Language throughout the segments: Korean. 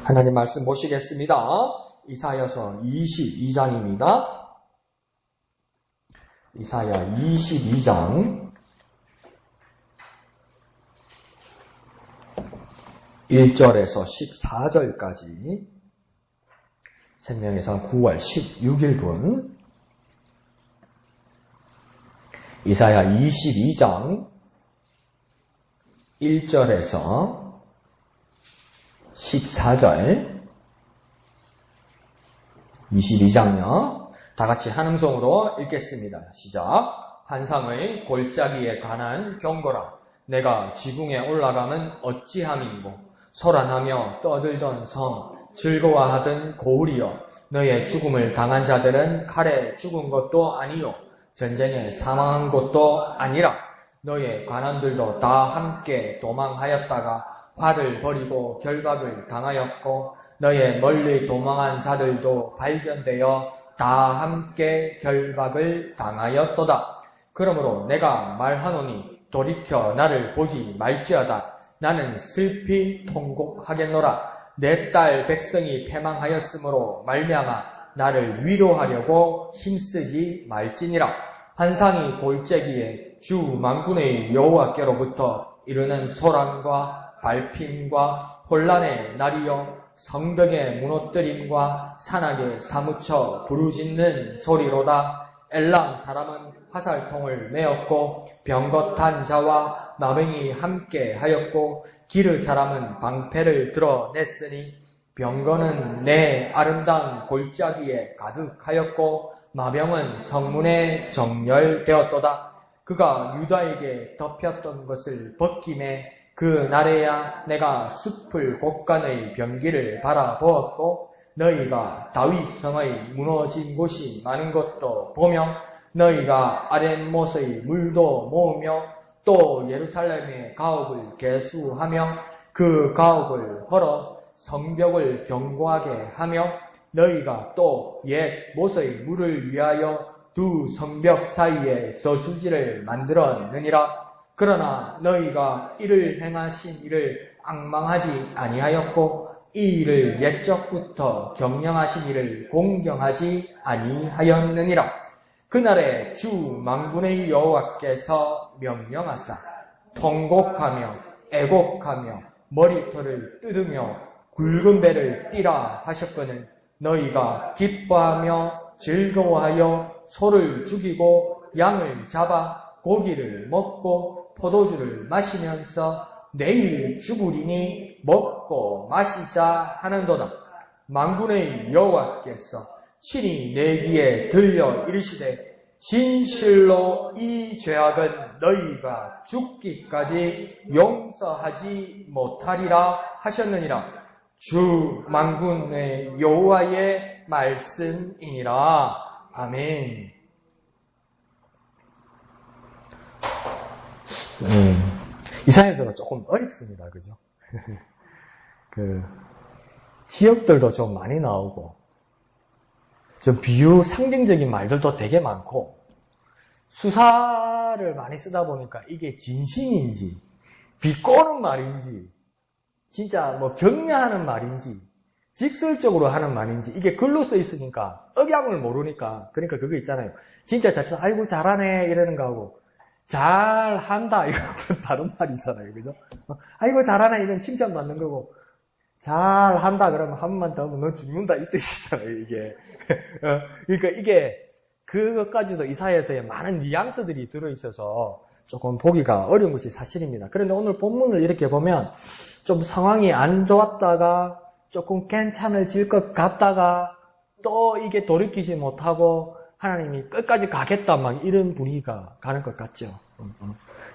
하나님 말씀 보시겠습니다. 이사야서 22장입니다. 이사야 22장 1절에서 14절까지 생명의상 9월 16일분 이사야 22장 1절에서 14절 22장요. 다같이 한 음성으로 읽겠습니다. 시작. 환상의 골짜기에 관한 경고라. 내가 지붕에 올라가면 어찌함인고 소란하며 떠들던 성 즐거워하던 고을이여 너의 죽음을 당한 자들은 칼에 죽은 것도 아니요 전쟁에 사망한 것도 아니라 너의 관원들도 다 함께 도망하였다가 화를 버리고 결박을 당하였고 너의 멀리 도망한 자들도 발견되어 다 함께 결박을 당하였도다. 그러므로 내가 말하노니 돌이켜 나를 보지 말지어다. 나는 슬피 통곡하겠노라. 내 딸 백성이 패망하였으므로 말미암아 나를 위로하려고 힘쓰지 말지니라. 환상이 골짜기에 주 만군의 여호와께로부터 이르는 소란과 발핌과 혼란의 날이요 성벽의 무너뜨림과 산악에 사무쳐 부르짖는 소리로다. 엘람 사람은 화살통을 메었고 병거탄 자와 나병이 함께 하였고 기르 사람은 방패를 드러냈으니 병거는 내 아름다운 골짜기에 가득하였고 마병은 성문에 정렬되었도다. 그가 유다에게 덮였던 것을 벗김에 그 날에야 내가 숲을 곳간의 병기를 바라보았고 너희가 다윗성의 무너진 곳이 많은 것도 보며 너희가 아랫못의 물도 모으며 또 예루살렘의 가옥을 개수하며 그 가옥을 헐어 성벽을 견고하게 하며 너희가 또 옛 못의 물을 위하여 두 성벽 사이에 저수지를 만들었느니라. 그러나 너희가 이를 행하신 이를 앙망하지 아니하였고 이 일을 옛적부터 경영하신 이를 공경하지 아니하였느니라. 그날에 주 만군의 여호와께서 명령하사 통곡하며 애곡하며 머리털을 뜯으며 굵은 배를 띠라 하셨거늘 너희가 기뻐하며 즐거워하여 소를 죽이고 양을 잡아 고기를 먹고 포도주를 마시면서 내일 죽으리니 먹고 마시자 하는도다. 만군의 여호와께서 친히 내 귀에 들려 이르시되 진실로 이 죄악은 너희가 죽기까지 용서하지 못하리라 하셨느니라. 주 만군의 여호와의 말씀이니라. 아멘. 이사야서가 조금 어렵습니다. 그죠? 지역들도 좀 많이 나오고, 좀 비유 상징적인 말들도 되게 많고, 수사를 많이 쓰다 보니까 이게 진심인지, 비꼬는 말인지, 진짜 뭐 격려하는 말인지, 직설적으로 하는 말인지, 이게 글로 써 있으니까, 억양을 모르니까, 그러니까 그거 있잖아요. 진짜 잘써 아이고 잘하네 이러는 거하고, 잘한다 이거는 다른 말이잖아요. 그죠? 아이고 잘하네 이건 칭찬받는 거고 잘한다 그러면 한 번만 더 하면 너 죽는다 이 뜻이잖아요. 이게 그러니까 이게 그것까지도 이사야서에 많은 뉘앙스들이 들어있어서 조금 보기가 어려운 것이 사실입니다. 그런데 오늘 본문을 이렇게 보면 좀 상황이 안 좋았다가 조금 괜찮아질 것 같다가 또 이게 돌이키지 못하고 하나님이 끝까지 가겠다 막 이런 분위기가 가는 것 같죠.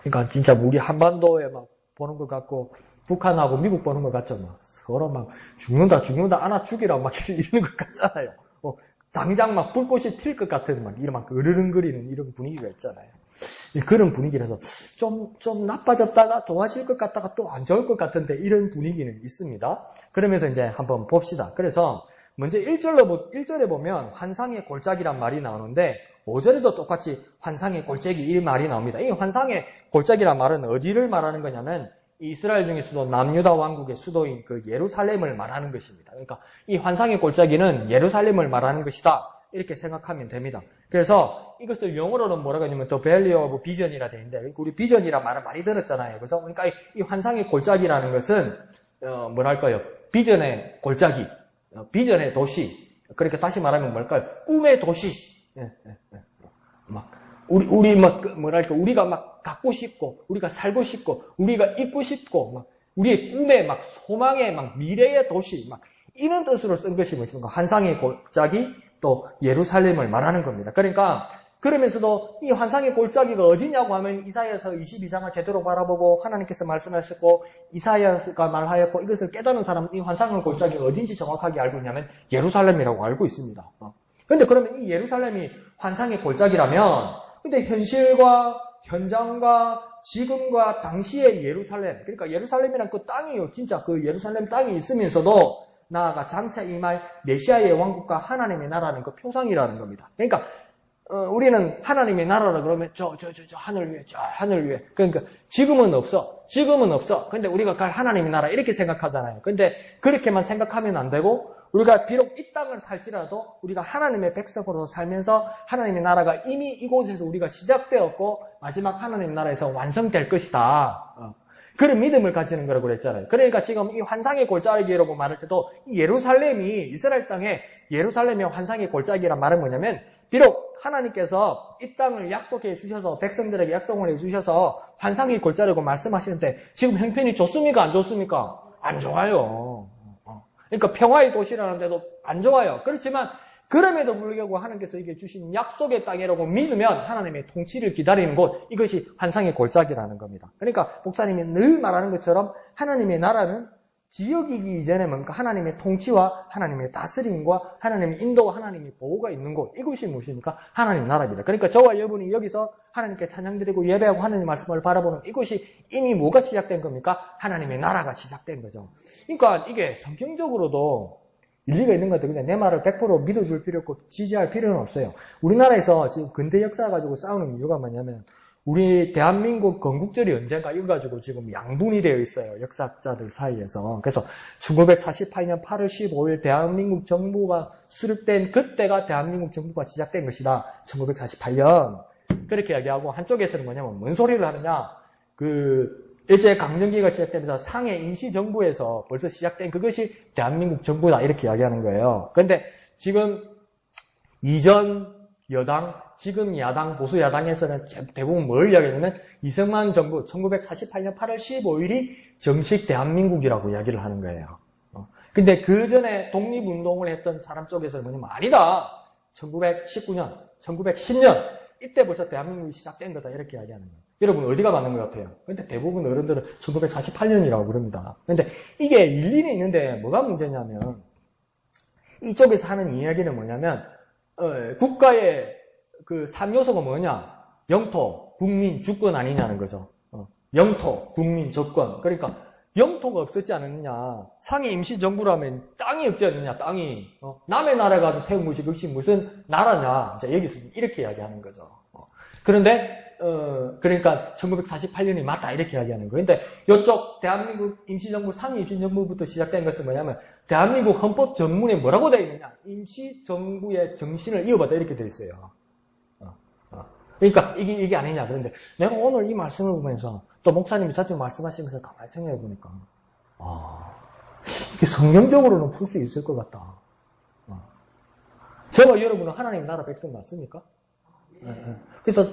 그러니까 진짜 우리 한반도에 막 보는 것 같고 북한하고 미국 보는 것 같죠. 막 서로 막 죽는다 안아 죽이라 막 이러는 것 같잖아요. 당장 막 불꽃이 튈 것 같은 막 이런 막 으르렁거리는 이런 분위기가 있잖아요. 그런 분위기라서 좀 나빠졌다가 좋아질 것 같다가 또 안 좋을 것 같은데 이런 분위기는 있습니다. 그러면서 이제 한번 봅시다. 그래서 먼저 1절에 보면 환상의 골짜기란 말이 나오는데 5절에도 똑같이 환상의 골짜기 이 말이 나옵니다. 이 환상의 골짜기란 말은 어디를 말하는 거냐면 이스라엘 중에서도 남유다 왕국의 수도인 그 예루살렘을 말하는 것입니다. 그러니까 이 환상의 골짜기는 예루살렘을 말하는 것이다. 이렇게 생각하면 됩니다. 그래서 이것을 영어로는 뭐라고 하냐면 The Valley of Vision이라 되어 있는데 우리 비전이라 말을 많이 들었잖아요. 그래서 그러니까 이 환상의 골짜기라는 것은 뭐랄까요? 비전의 골짜기, 비전의 도시. 그렇게 다시 말하면 뭘까요? 꿈의 도시. 막 우리 막 뭐랄까 우리가 막 갖고 싶고 우리가 살고 싶고 우리가 있고 싶고 막 우리의 꿈의 막 소망의 막 미래의 도시 막 이런 뜻으로 쓴 것이 무엇입니까? 환상의 골짜기 또 예루살렘을 말하는 겁니다. 그러니까 그러면서도 이 환상의 골짜기가 어디냐고 하면 이사야서 22장을 제대로 바라보고 하나님께서 말씀하셨고 이사야가 말하였고 이것을 깨닫는 사람은 이 환상의 골짜기가 어딘지 정확하게 알고 있냐면 예루살렘이라고 알고 있습니다. 근데 그러면 이 예루살렘이 환상의 골짜기라면 근데 현실과 현장과 지금과 당시의 예루살렘 그러니까 예루살렘이란 그 땅이요. 진짜 그 예루살렘 땅이 있으면서도 나아가 장차 임할 메시아의 왕국과 하나님의 나라는 그 표상이라는 겁니다. 그러니까 우리는 하나님의 나라라 그러면 저 하늘 위에 저 하늘 위에 그러니까 지금은 없어. 근데 우리가 갈 하나님의 나라 이렇게 생각하잖아요. 근데 그렇게만 생각하면 안 되고 우리가 비록 이 땅을 살지라도 우리가 하나님의 백성으로 살면서 하나님의 나라가 이미 이곳에서 우리가 시작되었고 마지막 하나님의 나라에서 완성될 것이다. 그런 믿음을 가지는 거라고 그랬잖아요. 그러니까 지금 이 환상의 골짜기라고 말할 때도 이 예루살렘이 이스라엘 땅에 예루살렘의 환상의 골짜기란 말은 뭐냐면 비록 하나님께서 이 땅을 약속해 주셔서 백성들에게 약속을 해 주셔서 환상의 골짜기라고 말씀하시는데 지금 형편이 좋습니까? 안 좋습니까? 안 좋아요. 그러니까 평화의 도시라는데도 안 좋아요. 그렇지만 그럼에도 불구하고 하나님께서 이게 주신 약속의 땅이라고 믿으면 하나님의 통치를 기다리는 곳 이것이 환상의 골짜기라는 겁니다. 그러니까 목사님이 늘 말하는 것처럼 하나님의 나라는 지역이기 이전에 뭡니까? 하나님의 통치와 하나님의 다스림과 하나님의 인도와 하나님의 보호가 있는 곳 이것이 무엇입니까? 하나님 나라입니다. 그러니까 저와 여러분이 여기서 하나님께 찬양드리고 예배하고 하나님 말씀을 바라보는 이것이 이미 뭐가 시작된 겁니까? 하나님의 나라가 시작된 거죠. 그러니까 이게 성경적으로도 일리가 있는 것 같아요. 근데 내 말을 100% 믿어줄 필요 없고 지지할 필요는 없어요. 우리나라에서 지금 근대 역사 가지고 싸우는 이유가 뭐냐면 우리 대한민국 건국절이 언젠가 이거 가지고 지금 양분이 되어 있어요. 역사학자들 사이에서. 그래서 1948년 8월 15일 대한민국 정부가 수립된 그때가 대한민국 정부가 시작된 것이다. 1948년. 그렇게 이야기하고 한쪽에서는 뭐냐면 뭔 소리를 하느냐. 일제강점기가 시작되면서 상해 임시정부에서 벌써 시작된 그것이 대한민국 정부다. 이렇게 이야기하는 거예요. 그런데 지금 이전 여당, 지금 야당, 보수 야당에서는 대부분 뭘 이야기하냐면 이승만 정부 1948년 8월 15일이 정식 대한민국이라고 이야기를 하는 거예요. 근데 그 전에 독립운동을 했던 사람 쪽에서는 뭐냐면 아니다. 1919년, 1910년 이때 벌써 대한민국이 시작된 거다. 이렇게 이야기하는 거예요. 여러분 어디가 맞는 것 같아요? 근데 대부분 어른들은 1948년이라고 부릅니다. 근데 이게 일리는 있는데 뭐가 문제냐면 이쪽에서 하는 이야기는 뭐냐면 국가의 그 3요소가 뭐냐? 영토, 국민, 주권 아니냐는 거죠. 영토, 국민, 주권. 그러니까 영토가 없었지 않느냐. 상해 임시정부라면 땅이 없지 않느냐, 땅이. 남의 나라에 가서 세운 것이 그것이 무슨 나라냐. 이제 여기서 이렇게 이야기하는 거죠. 그런데 그러니까 1948년이 맞다 이렇게 이야기하는 거예요. 근데 이쪽 대한민국 임시정부, 상해 임시정부부터 시작된 것은 뭐냐면 대한민국 헌법 전문에 뭐라고 되어 있느냐? 임시정부의 정신을 이어받아 이렇게 되어 있어요. 그러니까 이게 아니냐. 그런데 내가 오늘 이 말씀을 보면서 또 목사님이 자주 말씀하시면서 가만히 생각해 보니까 이게 성경적으로는 풀 수 있을 것 같다. 저와 여러분은 하나님 나라 백성 맞습니까? 그래서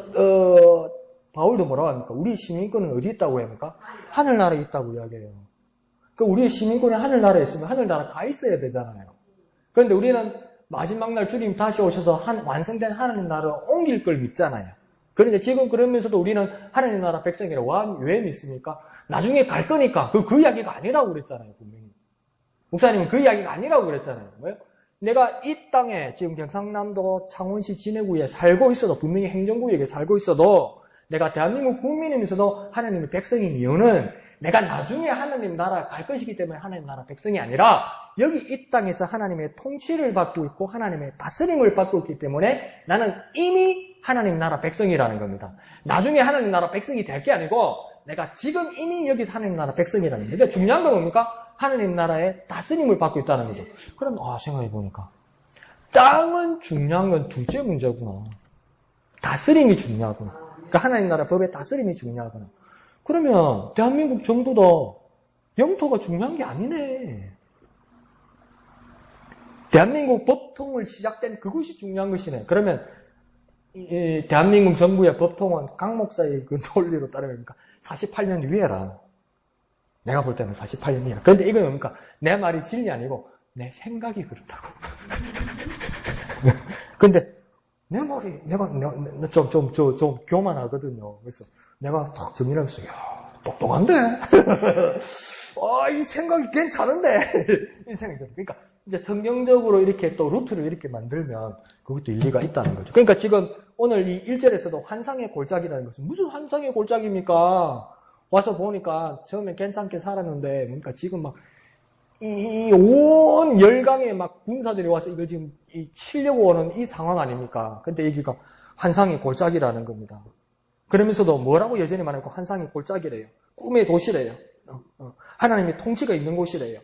바울도 뭐라고 합니까? 우리 시민권은 어디 있다고 합니까? 하늘나라에 있다고 이야기해요. 그 우리의 시민권이 하늘나라에 있으면 하늘나라 가 있어야 되잖아요. 그런데 우리는 마지막 날 주님 다시 오셔서 완성된 하나님 나라를 옮길 걸 믿잖아요. 그런데 지금 그러면서도 우리는 하나님 나라 백성이라고 왜 믿습니까? 나중에 갈 거니까 그 이야기가 아니라고 그랬잖아요. 분명히. 목사님은 그 이야기가 아니라고 그랬잖아요. 뭐요? 내가 이 땅에 지금 경상남도 창원시 진해구에 살고 있어도 분명히 행정구역에 살고 있어도 내가 대한민국 국민이면서도 하나님의 백성인 이유는 내가 나중에 하나님 나라 갈 것이기 때문에 하나님 나라 백성이 아니라 여기 이 땅에서 하나님의 통치를 받고 있고 하나님의 다스림을 받고 있기 때문에 나는 이미 하나님 나라 백성이라는 겁니다. 나중에 하나님 나라 백성이 될 게 아니고 내가 지금 이미 여기서 하나님 나라 백성이라는 거예요. 그러니까 중요한 건 뭡니까? 하나님 나라의 다스림을 받고 있다는 거죠. 그럼 생각해보니까 땅은 중요한 건 둘째 문제구나. 다스림이 중요하구나. 그러니까 하나님 나라 법의 다스림이 중요하구나. 그러면 대한민국 정부도 영토가 중요한 게 아니네. 대한민국 법통을 시작된 그것이 중요한 것이네. 그러면 대한민국 정부의 법통은 강 목사의 그 논리로 따르면 48년 위에라. 내가 볼 때는 48년 위에라. 그런데 이건 뭡니까? 내 말이 진리 아니고 내 생각이 그렇다고. 근데 내 말이 내가 좀 교만하거든요. 그래서 내가 탁 정리를 하면서 똑똑한데? 이 생각이 괜찮은데? 이 생각이 들어요. 그러니까 이제 성경적으로 이렇게 또 루트를 이렇게 만들면 그것도 일리가 있다는 거죠. 그러니까 지금 오늘 이 1절에서도 환상의 골짜기라는 것은 무슨 환상의 골짜기입니까? 와서 보니까 처음에 괜찮게 살았는데 뭔가 지금 막 이 온 열강에 막 군사들이 와서 이거 지금 치려고 오는 이 상황 아닙니까? 근데 여기가 환상의 골짜기라는 겁니다. 그러면서도 뭐라고 여전히 말하고 환상의 골짜기래요. 꿈의 도시래요. 하나님의 통치가 있는 곳이래요.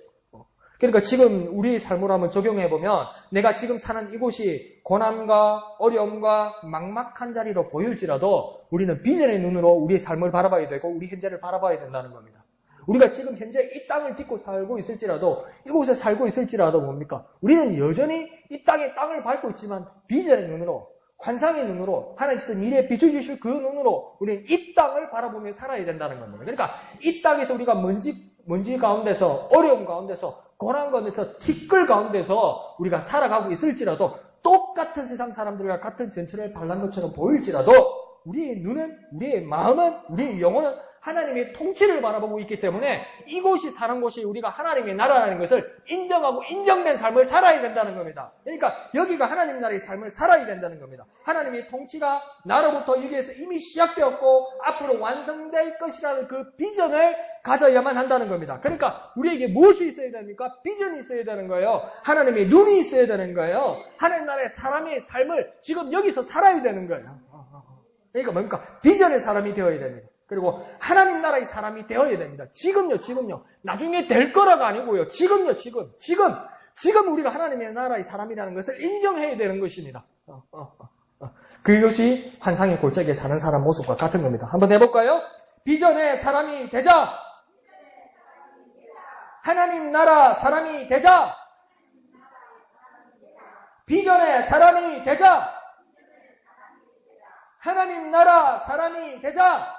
그러니까 지금 우리의 삶으로 한번 적용해보면 내가 지금 사는 이곳이 고난과 어려움과 막막한 자리로 보일지라도 우리는 비전의 눈으로 우리의 삶을 바라봐야 되고 우리 현재를 바라봐야 된다는 겁니다. 우리가 지금 현재 이 땅을 딛고 살고 있을지라도 이곳에 살고 있을지라도 뭡니까? 우리는 여전히 이 땅에 땅을 밟고 있지만 비전의 눈으로 환상의 눈으로 하나님께서 미래에 비춰주실 그 눈으로 우리는 이 땅을 바라보며 살아야 된다는 겁니다. 그러니까 이 땅에서 우리가 먼지 가운데서 어려움 가운데서 고난 가운데서 티끌 가운데서 우리가 살아가고 있을지라도 똑같은 세상 사람들과 같은 전철을 발란 것처럼 보일지라도 우리의 눈은, 우리의 마음은, 우리의 영혼은 하나님의 통치를 바라보고 있기 때문에 이곳이 사는 곳이 우리가 하나님의 나라라는 것을 인정하고 인정된 삶을 살아야 된다는 겁니다. 그러니까 여기가 하나님 나라의 삶을 살아야 된다는 겁니다. 하나님의 통치가 나로부터 여기에서 이미 시작되었고 앞으로 완성될 것이라는 그 비전을 가져야만 한다는 겁니다. 그러니까 우리에게 무엇이 있어야 됩니까? 비전이 있어야 되는 거예요. 하나님의 눈이 있어야 되는 거예요. 하나님 나라의 사람의 삶을 지금 여기서 살아야 되는 거예요. 그러니까 뭡니까? 비전의 사람이 되어야 됩니다. 그리고 하나님 나라의 사람이 되어야 됩니다. 지금요. 나중에 될 거라가 아니고요. 지금 우리가 하나님의 나라의 사람이라는 것을 인정해야 되는 것입니다. 그것이 환상의 골짜기에 사는 사람 모습과 같은 겁니다. 한번 해볼까요? 비전의 사람이 되자. 하나님 나라 사람이 되자. 비전의 사람이 되자. 하나님 나라 사람이 되자.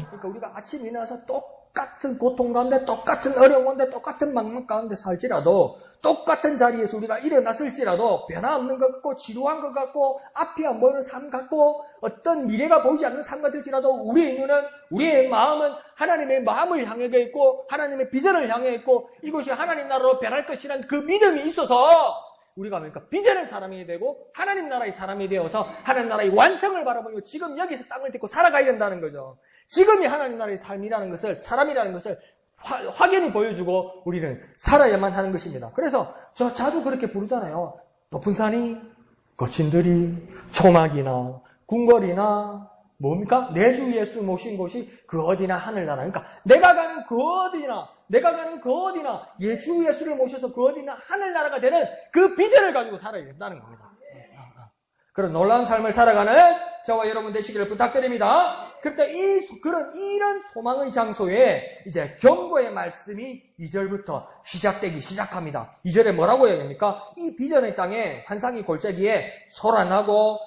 그러니까 우리가 아침 일어나서 똑같은 고통 가운데, 똑같은 어려운 가운데, 똑같은 막막 가운데 살지라도, 똑같은 자리에서 우리가 일어났을지라도, 변화없는 것 같고, 지루한 것 같고, 앞이 안 보이는 삶 같고, 어떤 미래가 보이지 않는 삶 같을지라도, 우리의 눈은, 우리의 마음은 하나님의 마음을 향해 있고, 하나님의 비전을 향해 있고, 이것이 하나님 나라로 변할 것이라는 그 믿음이 있어서, 우리가 그러니까 비전의 사람이 되고 하나님 나라의 사람이 되어서 하나님 나라의 완성을 바라보고 지금 여기서 땅을 딛고 살아가야 된다는 거죠. 지금이 하나님 나라의 삶이라는 것을, 사람이라는 것을 확연히 보여주고 우리는 살아야만 하는 것입니다. 그래서 저 자주 그렇게 부르잖아요. 높은 산이, 거친 들이, 초막이나 궁궐이나 뭡니까? 내 주 예수 모신 곳이 그 어디나 하늘나라. 그러니까 내가 가는 그 어디나 예주 예수를 모셔서 그 어디나 하늘나라가 되는 그 비전을 가지고 살아야 된다는 겁니다. 그런 놀라운 삶을 살아가는 저와 여러분 되시기를 부탁드립니다. 그런데 이런 소망의 장소에 이제 경고의 말씀이 2절부터 시작합니다. 2절에 뭐라고 해야 됩니까? 이 비전의 땅에 환상의 골짜기에 소란하고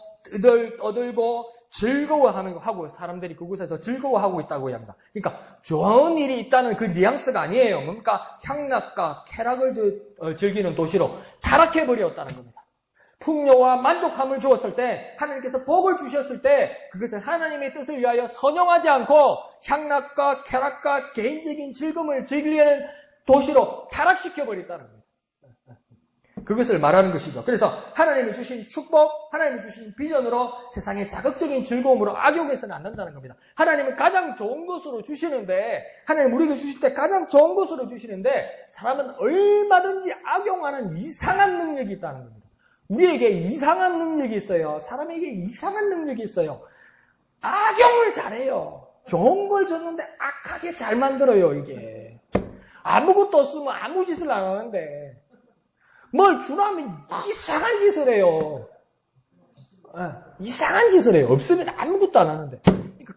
떠들고 즐거워하고 사람들이 그곳에서 즐거워하고 있다고 합니다. 그러니까 좋은 일이 있다는 그 뉘앙스가 아니에요. 뭡니까? 향락과 쾌락을 즐기는 도시로 타락해버렸다는 겁니다. 풍요와 만족함을 주었을 때, 하나님께서 복을 주셨을 때 그것을 하나님의 뜻을 위하여 선용하지 않고 향락과 쾌락과 개인적인 즐거움을 즐기려는 도시로 타락시켜버렸다는 겁니다. 그것을 말하는 것이죠. 그래서 하나님이 주신 축복, 하나님이 주신 비전으로 세상의 자극적인 즐거움으로 악용해서는 안 된다는 겁니다. 하나님은 가장 좋은 것으로 주시는데, 하나님 우리에게 주실 때 가장 좋은 것으로 주시는데, 사람은 얼마든지 악용하는 이상한 능력이 있다는 겁니다. 우리에게 이상한 능력이 있어요. 사람에게 이상한 능력이 있어요. 악용을 잘해요. 좋은 걸 줬는데 악하게 잘 만들어요, 이게. 아무것도 없으면 아무 짓을 안 하는데 뭘 주라면 이상한 짓을 해요. 이상한 짓을 해요. 없으면 아무것도 안 하는데.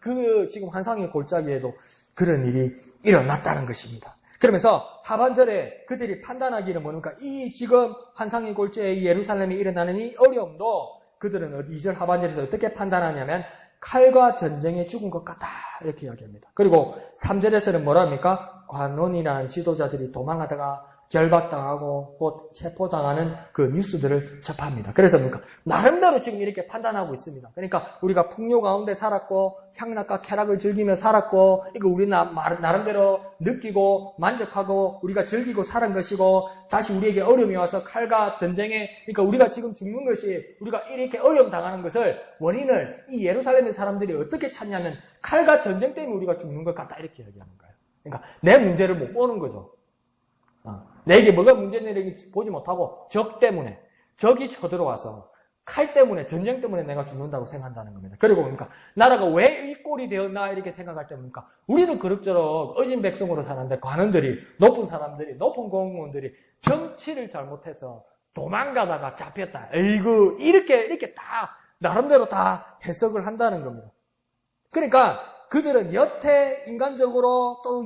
그러니까 지금 환상의 골짜기에도 그런 일이 일어났다는 것입니다. 그러면서 하반절에 그들이 판단하기는 뭐니까 이 지금 환상의 골짜기 예루살렘에 일어나는 이 어려움도 그들은 2절 하반절에서 어떻게 판단하냐면 칼과 전쟁에 죽은 것 같다 이렇게 이야기합니다. 그리고 3절에서는 뭐라 합니까? 관원이라는 지도자들이 도망하다가 결박당하고 곧 체포당하는 그 뉴스들을 접합니다. 그래서 뭡니까? 나름대로 지금 이렇게 판단하고 있습니다. 그러니까 우리가 풍요 가운데 살았고 향락과 쾌락을 즐기며 살았고 이거 우리 나름대로 느끼고 만족하고 우리가 즐기고 살은 것이고 다시 우리에게 어려움이 와서 칼과 전쟁에 그러니까 우리가 지금 죽는 것이 우리가 이렇게 어려움 당하는 것을 원인을 이 예루살렘의 사람들이 어떻게 찾냐면 칼과 전쟁 때문에 우리가 죽는 것 같다 이렇게 얘기하는 거예요. 그러니까 내 문제를 못 보는 거죠. 내게 뭐가 문제인지 보지 못하고 적 때문에 적이 쳐들어와서 칼 때문에 전쟁 때문에 내가 죽는다고 생각한다는 겁니다. 그리고 그러니까 나라가 왜 이 꼴이 되었나 이렇게 생각할 때 뭡니까? 우리도 그럭저럭 어진 백성으로 사는데 관원들이 높은 사람들이 높은 공무원들이 정치를 잘못해서 도망가다가 잡혔다. 에이구 이렇게 다 나름대로 다 해석을 한다는 겁니다. 그러니까 그들은 여태 인간적으로 또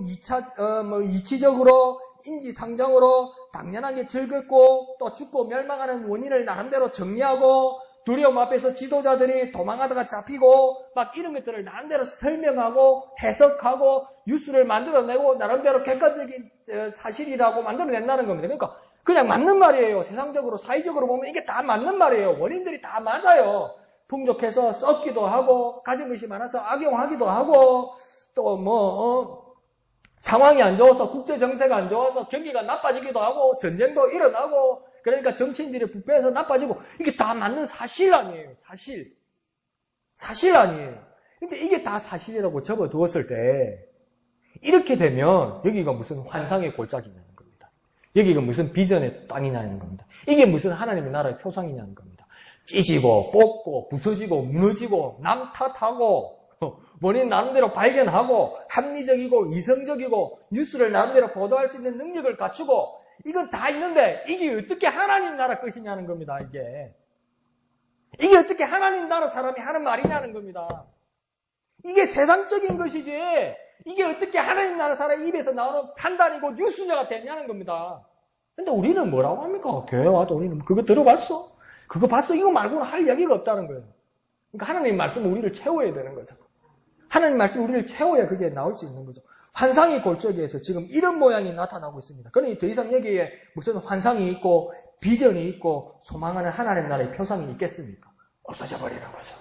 이치적으로 인지상정으로 당연하게 즐겁고 또 죽고 멸망하는 원인을 나름대로 정리하고 두려움 앞에서 지도자들이 도망하다가 잡히고 막 이런 것들을 나름대로 설명하고 해석하고 뉴스를 만들어내고 나름대로 객관적인 사실이라고 만들어낸다는 겁니다. 그러니까 그냥 맞는 말이에요. 세상적으로 사회적으로 보면 이게 다 맞는 말이에요. 원인들이 다 맞아요. 풍족해서 썩기도 하고 가진 것이 많아서 악용하기도 하고 또 상황이 안 좋아서 국제 정세가 안 좋아서 경기가 나빠지기도 하고 전쟁도 일어나고 그러니까 정치인들이 부패해서 나빠지고 이게 다 맞는 사실 아니에요. 사실 아니에요. 근데 이게 다 사실이라고 접어두었을 때 이렇게 되면 여기가 무슨 환상의 골짜기냐는 겁니다. 여기가 무슨 비전의 땅이냐는 겁니다. 이게 무슨 하나님의 나라의 표상이냐는 겁니다. 찢이고 뽑고 부서지고 무너지고 남 탓하고 원인 나름대로 발견하고 합리적이고 이성적이고 뉴스를 나름대로 보도할 수 있는 능력을 갖추고 이건 다 있는데 이게 어떻게 하나님 나라 것이냐는 겁니다. 이게 어떻게 하나님 나라 사람이 하는 말이냐는 겁니다. 이게 세상적인 것이지 이게 어떻게 하나님 나라 사람 입에서 나오는 판단이고 뉴스가 됐냐는 겁니다. 근데 우리는 뭐라고 합니까? 교회 와도 우리는 그거 들어봤어? 그거 봤어? 이거 말고는 할 이야기가 없다는 거예요. 그러니까 하나님 말씀은 우리를 채워야 되는 거죠. 하나님 말씀 우리를 채워야 그게 나올 수 있는 거죠. 환상의 골짜기에서 지금 이런 모양이 나타나고 있습니다. 그러니 더 이상 여기에 무슨 환상이 있고 비전이 있고 소망하는 하나님 나라의 표상이 있겠습니까? 없어져 버리는 거죠.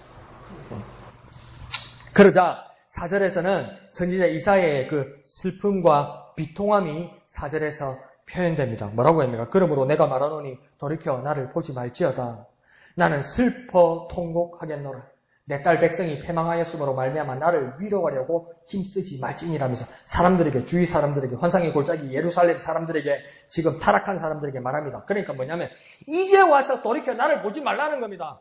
그러자 4절에서는 선지자 이사야의 그 슬픔과 비통함이 4절에서 표현됩니다. 뭐라고 합니까? 그러므로 내가 말하노니 돌이켜 나를 보지 말지어다. 나는 슬퍼 통곡하겠노라. 내 딸 백성이 패망하였으므로 말미암아 나를 위로하려고 힘쓰지 말지니라면서 사람들에게 주위 사람들에게 환상의 골짜기 예루살렘 사람들에게 지금 타락한 사람들에게 말합니다. 그러니까 뭐냐면 이제 와서 돌이켜 나를 보지 말라는 겁니다.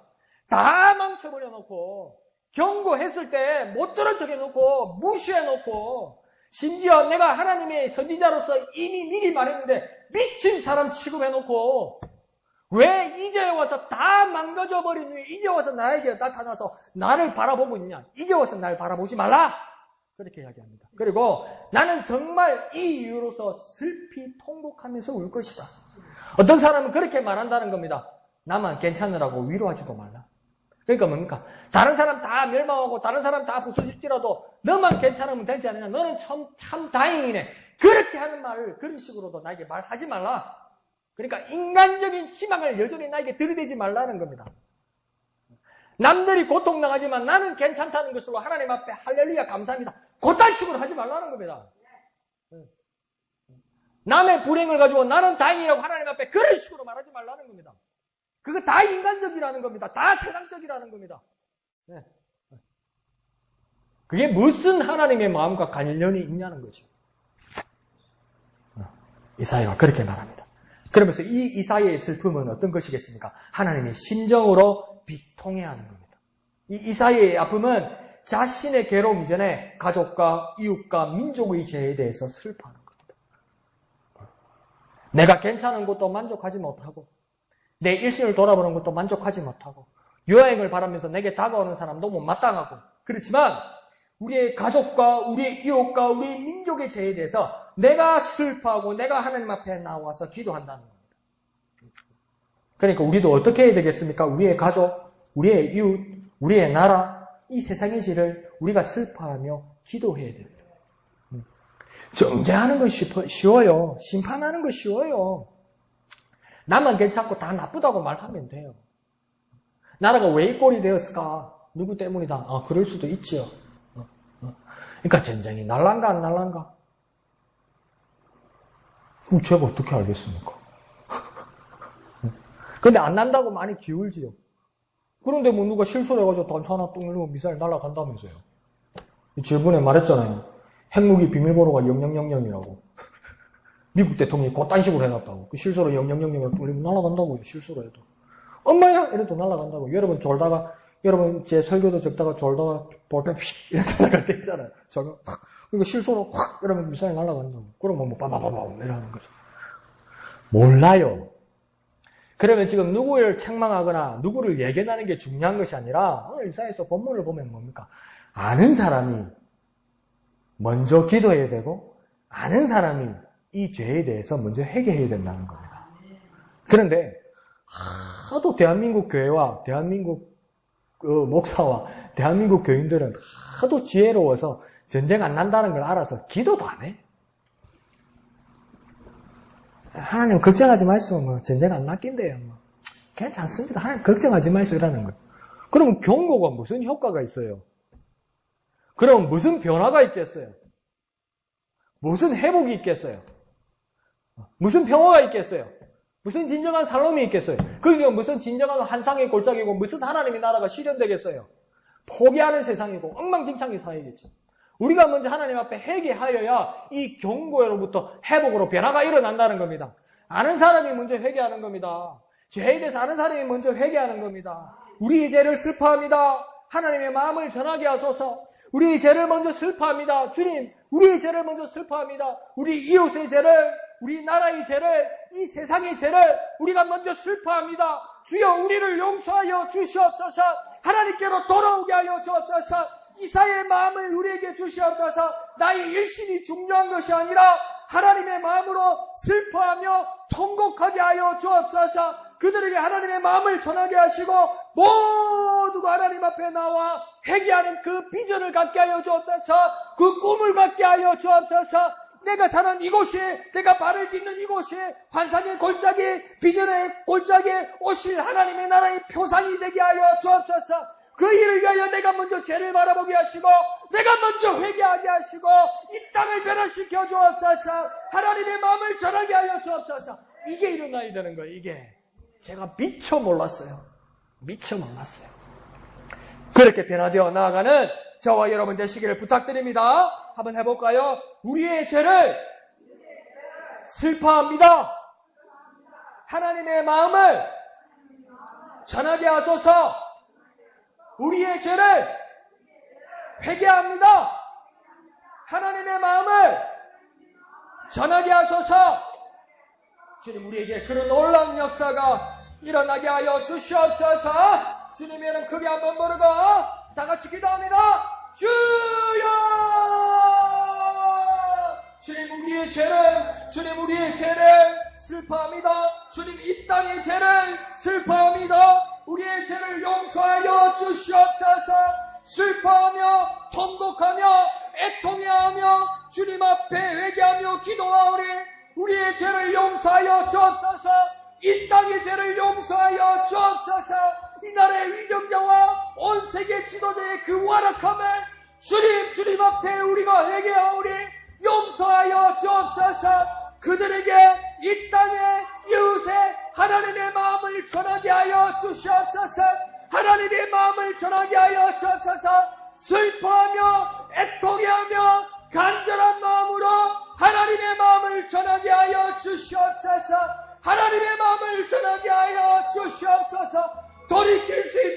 다 망쳐버려 놓고 경고했을 때 못 들은 척 해놓고 무시해놓고 심지어 내가 하나님의 선지자로서 이미 미리 말했는데 미친 사람 취급해놓고 왜 이제 와서 다 망가져버린 후에 이제 와서 나에게 나타나서 나를 바라보고 있냐? 이제 와서 날 바라보지 말라! 그렇게 이야기합니다. 그리고 나는 정말 이 이유로서 슬피 통곡하면서 울 것이다. 어떤 사람은 그렇게 말한다는 겁니다. 나만 괜찮으라고 위로하지도 말라. 그러니까 뭡니까? 다른 사람 다 멸망하고 다른 사람 다 부서질지라도 너만 괜찮으면 되지 않느냐? 너는 참 다행이네. 그렇게 하는 말을 그런 식으로도 나에게 말하지 말라. 그러니까 인간적인 희망을 여전히 나에게 들이대지 말라는 겁니다. 남들이 고통당하지만 나는 괜찮다는 것으로 하나님 앞에 할렐루야 감사합니다. 그딴 식으로 하지 말라는 겁니다. 남의 불행을 가지고 나는 다행이라고 하나님 앞에 그런 식으로 말하지 말라는 겁니다. 그거 다 인간적이라는 겁니다. 다 세상적이라는 겁니다. 그게 무슨 하나님의 마음과 관련이 있냐는 거죠. 이사야가 그렇게 말합니다. 그러면서 이 이사야의 슬픔은 어떤 것이겠습니까? 하나님의 심정으로 비통해하는 겁니다. 이 이사야의 아픔은 자신의 괴로움 이전에 가족과 이웃과 민족의 죄에 대해서 슬퍼하는 겁니다. 내가 괜찮은 것도 만족하지 못하고 내 일신을 돌아보는 것도 만족하지 못하고 여행을 바라면서 내게 다가오는 사람도 못마땅하고 그렇지만 우리의 가족과 우리의 이웃과 우리의 민족의 죄에 대해서 내가 슬퍼하고 내가 하나님 앞에 나와서 기도한다는 겁니다. 그러니까 우리도 어떻게 해야 되겠습니까? 우리의 가족, 우리의 이웃, 우리의 나라, 이 세상의 죄를 우리가 슬퍼하며 기도해야 됩니다. 정죄하는 건 쉬워요. 심판하는 건 쉬워요. 나만 괜찮고 다 나쁘다고 말하면 돼요. 나라가 왜 이 꼴이 되었을까? 누구 때문이다. 그럴 수도 있지요. 그러니까 전쟁이 날란가 안 날란가? 그럼 제가 어떻게 알겠습니까? 근데 안 난다고 많이 기울지요. 그런데 뭐 누가 실수를 해가지고 단추 하나 뚱 누르면 미사일 날아간다면서요. 저번에 말했잖아요. 핵무기 비밀번호가 0000이라고. 미국 대통령이 그딴 식으로 해놨다고. 그 실수로 0000을 뚫리면 날아간다고요. 실수로 해도. 엄마야! 이래도 날아간다고. 여러분 졸다가, 여러분 제 설교도 적다가 졸다가 볼펜 휙! 이렇게 날아갈 때 있잖아요. 저거 그러니까 실수로 확! 이러면 미사일 날아간다고. 그러면 뭐 빠바바바 이러는 거죠. 몰라요. 그러면 지금 누구를 책망하거나 누구를 예견하는 게 중요한 것이 아니라 오늘 일사에서 본문을 보면 뭡니까? 아는 사람이 먼저 기도해야 되고 아는 사람이 이 죄에 대해서 먼저 회개해야 된다는 겁니다. 그런데 하도 대한민국 교회와 대한민국 목사와 대한민국 교인들은 하도 지혜로워서 전쟁 안 난다는 걸 알아서 기도도 안 해. 하나님 걱정하지 마시오. 뭐 전쟁 안 났긴데요. 뭐. 괜찮습니다. 하나님 걱정하지 마시오라는 거예요. 그러면 경고가 무슨 효과가 있어요? 그럼 무슨 변화가 있겠어요? 무슨 회복이 있겠어요? 무슨 평화가 있겠어요? 무슨 진정한 살롬이 있겠어요? 그게 무슨 진정한 한상의 골짜기고 무슨 하나님의 나라가 실현되겠어요? 포기하는 세상이고 엉망진창의 사회겠죠. 우리가 먼저 하나님 앞에 회개하여야 이 경고로부터 회복으로 변화가 일어난다는 겁니다. 아는 사람이 먼저 회개하는 겁니다. 죄에 대해서 아는 사람이 먼저 회개하는 겁니다. 우리의 죄를 슬퍼합니다. 하나님의 마음을 전하게 하소서. 우리의 죄를 먼저 슬퍼합니다. 주님, 우리의 죄를 먼저 슬퍼합니다. 우리 이웃의 죄를, 우리 나라의 죄를, 이 세상의 죄를 우리가 먼저 슬퍼합니다. 주여 우리를 용서하여 주시옵소서. 하나님께로 돌아오게 하여 주옵소서. 이사의 마음을 우리에게 주시옵소서. 나의 일신이 중요한 것이 아니라 하나님의 마음으로 슬퍼하며 통곡하게 하여 주옵소서. 그들에게 하나님의 마음을 전하게 하시고 모두가 하나님 앞에 나와 회개하는 그 비전을 갖게 하여 주옵소서. 그 꿈을 갖게 하여 주옵소서. 내가 사는 이곳이, 내가 발을 딛는 이곳이 환상의 골짜기, 비전의 골짜기에 오실 하나님의 나라의 표상이 되게 하여 주옵소서. 그 일을 위하여 내가 먼저 죄를 바라보게 하시고 내가 먼저 회개하게 하시고 이 땅을 변화시켜 주옵소서. 하나님의 마음을 전하게 하여 주옵소서. 이게 일어나야 되는 거예요. 이게 제가 미처 몰랐어요. 미처 몰랐어요. 그렇게 변화되어 나아가는 저와 여러분 되시기를 부탁드립니다. 한번 해볼까요? 우리의 죄를 슬퍼합니다. 하나님의 마음을 전하게 하소서. 우리의 죄를 회개합니다. 하나님의 마음을 전하게 하소서. 주님, 우리에게 그런 놀라운 역사가 일어나게 하여 주시옵소서. 주님이는 크게 한번 부르고 다 같이 기도합니다. 주여! 주님, 우리의 죄를 슬퍼합니다. 주님, 이 땅의 죄를 슬퍼합니다. 우리의 죄를 용서하여 주시옵소서. 슬퍼하며 통곡하며 애통해하며 주님 앞에 회개하며 기도하오리. 우리의 죄를 용서하여 주옵소서. 이 땅의 죄를 용서하여 주옵소서. 이 나라의 위정자와 온 세계 지도자의 그 완악함을 주님 앞에 우리가 회개하오리. 용서하여 주옵소서. 그들에게 이 땅의 이웃에 하나님의 마음을 전하게 하여 주시옵소서. 하나님의 마음을 전하게 하여 주옵소서. 슬퍼하며 애통해하며 간절한 마음으로 하나님의 마음을 전하게 하여 주시옵소서. 하나님의 마음을 전하게 하여 주시옵소서. 돌이킬 수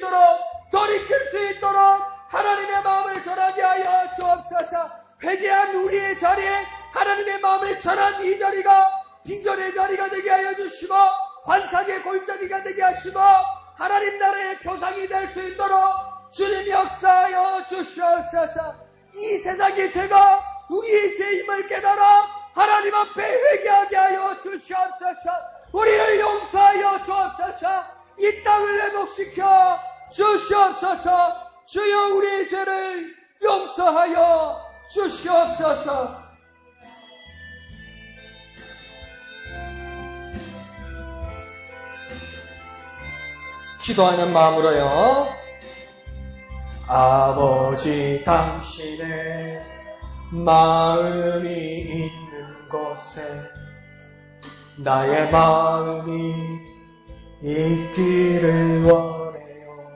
있도록 하나님의 마음을 전하게 하여 주옵소서. 회개한 우리의 자리에 하나님의 마음을 전한 이 자리가 비전의 자리가 되게 하여 주시고 환상의 골짜기가 되게 하시고 하나님 나라의 표상이 될 수 있도록 주님 역사하여 주시옵소서. 이 세상의 죄가 우리의 죄임을 깨달아 하나님 앞에 회개하게 하여 주시옵소서. 우리를 용서하여 주옵소서. 이 땅을 회복시켜 주시옵소서. 주여 우리의 죄를 용서하여 주시옵소서. 기도하는 마음으로요. 아버지 당신의 마음이 있는 곳에 나의 마음이 있기를 원해요.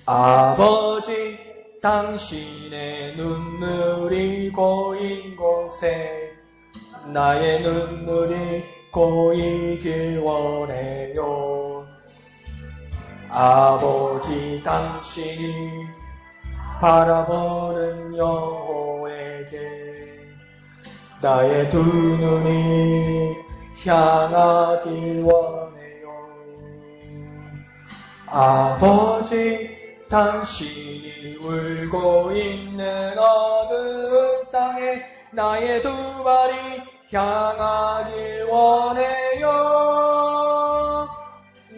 아버지 당신의 눈물이 고인 곳에 나의 눈물이 고이길 원해요. 아버지 당신이 바라보는 여호에게 나의 두 눈이 향하길 원해요. 아버지 당신이 울고 있는 어두운 땅에 나의 두 발이 향하길 원해요.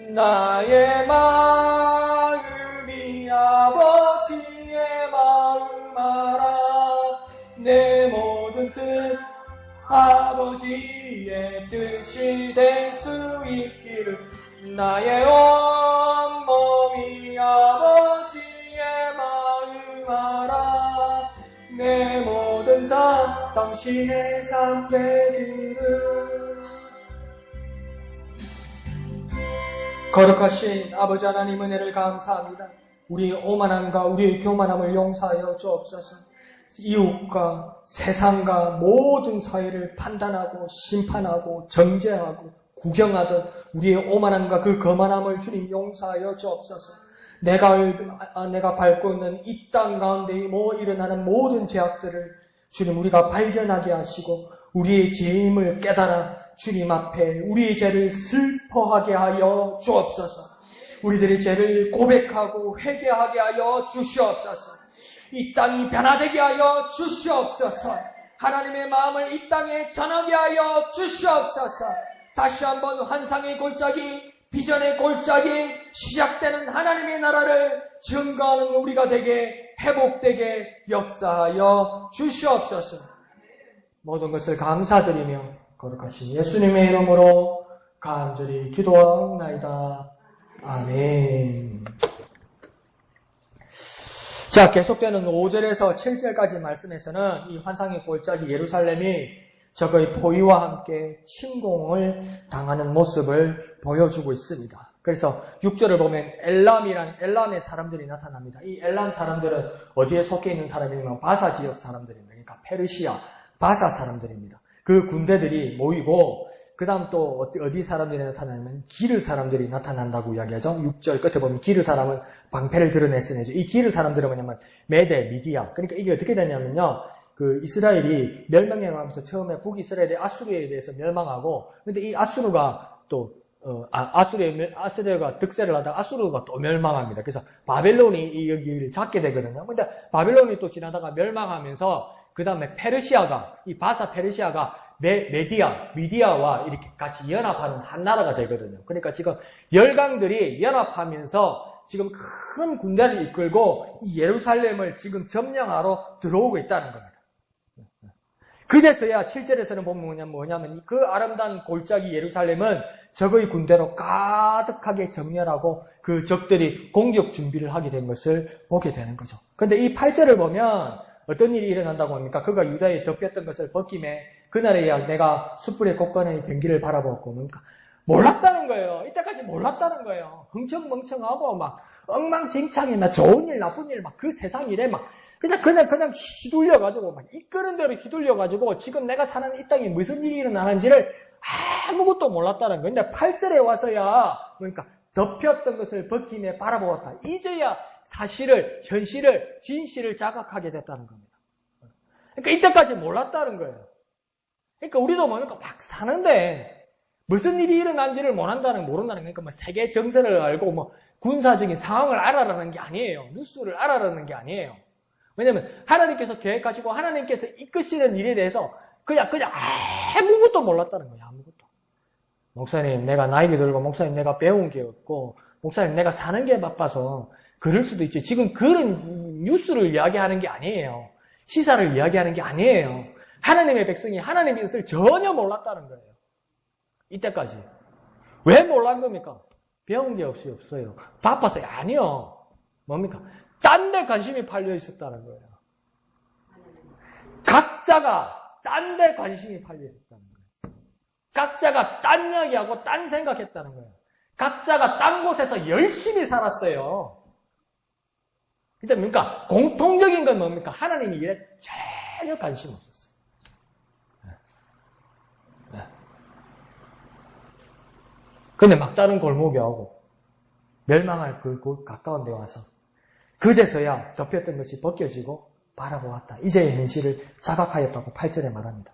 나의 마음이 아버지의 마음 알아. 내 모든 뜻 아버지의 뜻이 될 수 있기를. 나의 온몸이 아버지의 마음 알아. 내 모든 삶 당신의 삶 되기를. 거룩하신 아버지 하나님 은혜를 감사합니다. 우리의 오만함과 우리의 교만함을 용서하여 주옵소서. 이웃과 세상과 모든 사회를 판단하고 심판하고 정죄하고 구경하던 우리의 오만함과 그 거만함을 주님 용서하여 주옵소서. 내가 밟고 있는 이 땅 가운데 일어나는 모든 죄악들을 주님 우리가 발견하게 하시고 우리의 죄임을 깨달아 주님 앞에 우리의 죄를 슬퍼하게 하여 주옵소서. 우리들의 죄를 고백하고 회개하게 하여 주시옵소서. 이 땅이 변화되게 하여 주시옵소서. 하나님의 마음을 이 땅에 전하게 하여 주시옵소서. 다시 한번 환상의 골짜기, 비전의 골짜기, 시작되는 하나님의 나라를 증거하는 우리가 되게, 회복되게 역사하여 주시옵소서. 모든 것을 감사드리며 거룩하신 예수님의 이름으로 간절히 기도하옵나이다. 아멘. 자, 계속되는 5절에서 7절까지 말씀에서는 이 환상의 골짜기 예루살렘이 적의 포위와 함께 침공을 당하는 모습을 보여주고 있습니다. 그래서 6절을 보면 엘람의 사람들이 나타납니다. 이 엘람 사람들은 어디에 속해 있는 사람이냐면 바사 지역 사람들입니다. 그러니까 페르시아, 바사 사람들입니다. 그 군대들이 모이고 그 다음 또 어디 사람들이 나타나냐면 기르 사람들이 나타난다고 이야기하죠. 6절 끝에 보면 기르 사람은 방패를 드러냈으니 이 기르 사람들은 뭐냐면 메데, 미디아. 그러니까 이게 어떻게 되냐면요. 그 이스라엘이 멸망해가면서 처음에 북이스라엘의 아수르에 대해서 멸망하고 근데 이 아수르가 또 아수르가 득세를 하다가 아수르가 또 멸망합니다. 그래서 바벨론이 여기를 잡게 되거든요. 근데 바벨론이 또 지나다가 멸망하면서 그 다음에 페르시아가, 이 바사 페르시아가 미디아와 이렇게 같이 연합하는 한 나라가 되거든요. 그러니까 지금 열강들이 연합하면서 지금 큰 군대를 이끌고 이 예루살렘을 지금 점령하러 들어오고 있다는 겁니다. 그제서야 7절에서는 보면 뭐냐면 그 아름다운 골짜기 예루살렘은 적의 군대로 가득하게 정렬하고 그 적들이 공격 준비를 하게 된 것을 보게 되는 거죠. 그런데 이 8절을 보면 어떤 일이 일어난다고 합니까? 그가 유다에 덮였던 것을 벗김에 그날에야 내가 숯불의 곳간의 경기를 바라보았고 그러니까 몰랐다는 거예요. 이때까지 몰랐다는 거예요. 흥청멍청하고 막 엉망진창이 막 좋은 일 나쁜 일 막 그 세상 일에 막 그냥 휘둘려가지고 막 이끄는 대로 휘둘려가지고 지금 내가 사는 이 땅에 무슨 일이 일어나는지를 아무것도 몰랐다는 거예요. 근데 8절에 와서야 그러니까 덮였던 것을 벗김에 바라보았다. 이제야 사실을, 현실을, 진실을 자각하게 됐다는 겁니다. 그러니까 이때까지 몰랐다는 거예요. 그러니까 우리도 뭡니까? 막 사는데 무슨 일이 일어난지를 모른다는 그러니까 뭐 세계 정세를 알고 뭐 군사적인 상황을 알아라는 게 아니에요. 뉴스를 알아라는 게 아니에요. 왜냐면 하나님께서 계획하시고 하나님께서 이끄시는 일에 대해서 그냥 아무것도 몰랐다는 거예요. 아무것도. 목사님, 내가 나이가 들고, 목사님, 내가 배운 게 없고, 목사님, 내가 사는 게 바빠서 그럴 수도 있지. 지금 그런 뉴스를 이야기하는 게 아니에요. 시사를 이야기하는 게 아니에요. 하나님의 백성이 하나님의 뜻을 전혀 몰랐다는 거예요. 이때까지. 왜 몰란 겁니까? 배운 게 없어요. 바빠서요. 아니요. 뭡니까? 딴 데 관심이 팔려 있었다는 거예요. 각자가 딴 데 관심이 팔려 있었다는 거예요. 각자가 딴 이야기하고 딴 생각했다는 거예요. 각자가 딴 곳에서 열심히 살았어요. 근데 뭡니까? 공통적인 건 뭡니까? 하나님 일에 전혀 관심 없었어요. 근데 막다른 골목에 오고 멸망할 그 곳 가까운 데 와서 그제서야 덮였던 것이 벗겨지고 바라보았다. 이제의 현실을 자각하였다고 8절에 말합니다.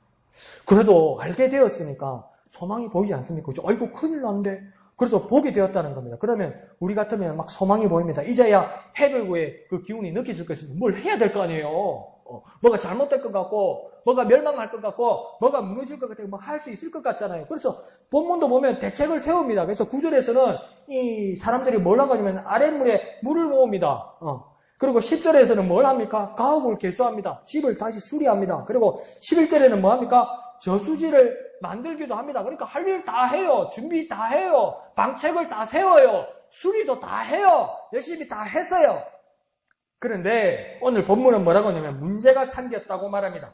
그래도 알게 되었으니까 소망이 보이지 않습니까? 아이고 큰일 났는데. 그래도 보게 되었다는 겁니다. 그러면 우리 같으면 막 소망이 보입니다. 이제야 해결구의 그 기운이 느껴질 것입니다. 뭘 해야 될 거 아니에요. 뭐가 잘못될 것 같고 뭐가 멸망할 것 같고 뭐가 무너질 것 같고 뭐 할 수 있을 것 같잖아요. 그래서 본문도 보면 대책을 세웁니다. 그래서 9절에서는 이 사람들이 뭘 하냐면 아랫물에 물을 모읍니다. 그리고 10절에서는 뭘 합니까? 가옥을 개수합니다. 집을 다시 수리합니다. 그리고 11절에는 뭐 합니까? 저수지를 만들기도 합니다. 그러니까 할 일 다 해요. 준비 다 해요. 방책을 다 세워요. 수리도 다 해요. 열심히 다 했어요. 그런데 오늘 본문은 뭐라고 하냐면 문제가 생겼다고 말합니다.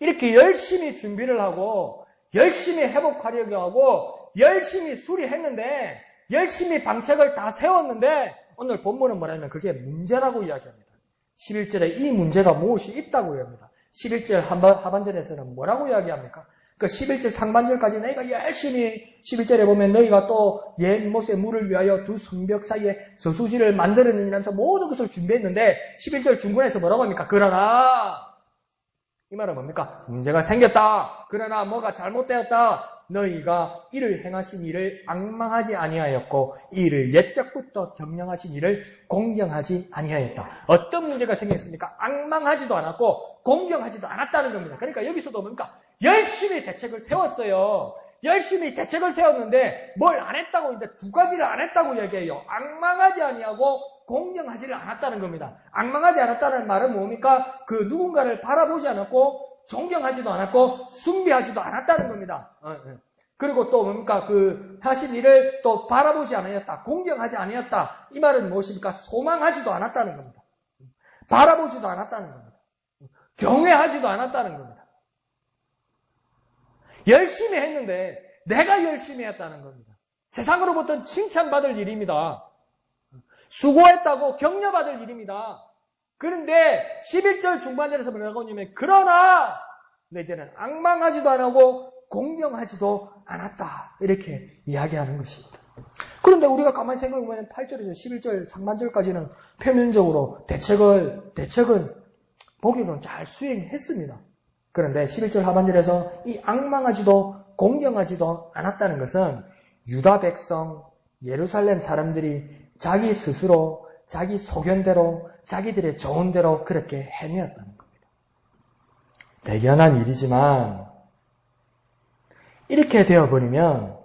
이렇게 열심히 준비를 하고 열심히 회복하려고 하고 열심히 수리했는데 열심히 방책을 다 세웠는데 오늘 본문은 뭐냐면 그게 문제라고 이야기합니다. 11절에 이 문제가 무엇이 있다고 이야기합니다. 11절 하반절에서는 뭐라고 이야기합니까? 그 11절 상반절까지 너희가 열심히 11절에 보면 너희가 또 옛못의 물을 위하여 두 성벽 사이에 저수지를 만들어내면서 모든 것을 준비했는데 11절 중간에서 뭐라고 합니까? 그러나 이 말은 뭡니까? 문제가 생겼다. 그러나 뭐가 잘못되었다. 너희가 이를 행하신 일을 앙망하지 아니하였고 이를 옛적부터 경영하신 일을 공경하지 아니하였다. 어떤 문제가 생겼습니까? 앙망하지도 않았고 공경하지도 않았다는 겁니다. 그러니까 여기서도 뭡니까? 열심히 대책을 세웠어요. 열심히 대책을 세웠는데 뭘 안 했다고 이제 두 가지를 안 했다고 얘기해요. 앙망하지 아니하고 공경하지를 않았다는 겁니다. 앙망하지 않았다는 말은 뭡니까? 그 누군가를 바라보지 않았고 존경하지도 않았고 숭배하지도 않았다는 겁니다. 그리고 또 뭡니까? 그 하신 일을 또 바라보지 않았다. 공경하지 않았다. 이 말은 무엇입니까? 소망하지도 않았다는 겁니다. 바라보지도 않았다는 겁니다. 경외하지도 않았다는 겁니다. 열심히 했는데 내가 열심히 했다는 겁니다. 세상으로부터 칭찬받을 일입니다. 수고했다고 격려받을 일입니다. 그런데 11절 중반절에서 뭐라고 하냐면 그러나 너희들은 앙망하지도 않고 공경하지도 않았다. 이렇게 이야기하는 것입니다. 그런데 우리가 가만히 생각해보면 8절에서 11절 상반절까지는 표면적으로 대책은 보기로는 잘 수행했습니다. 그런데 11절 하반절에서 이 앙망하지도 공경하지도 않았다는 것은 유다 백성, 예루살렘 사람들이 자기 스스로, 자기 소견대로, 자기들의 좋은 대로 그렇게 헤매었다는 겁니다. 대견한 일이지만 이렇게 되어버리면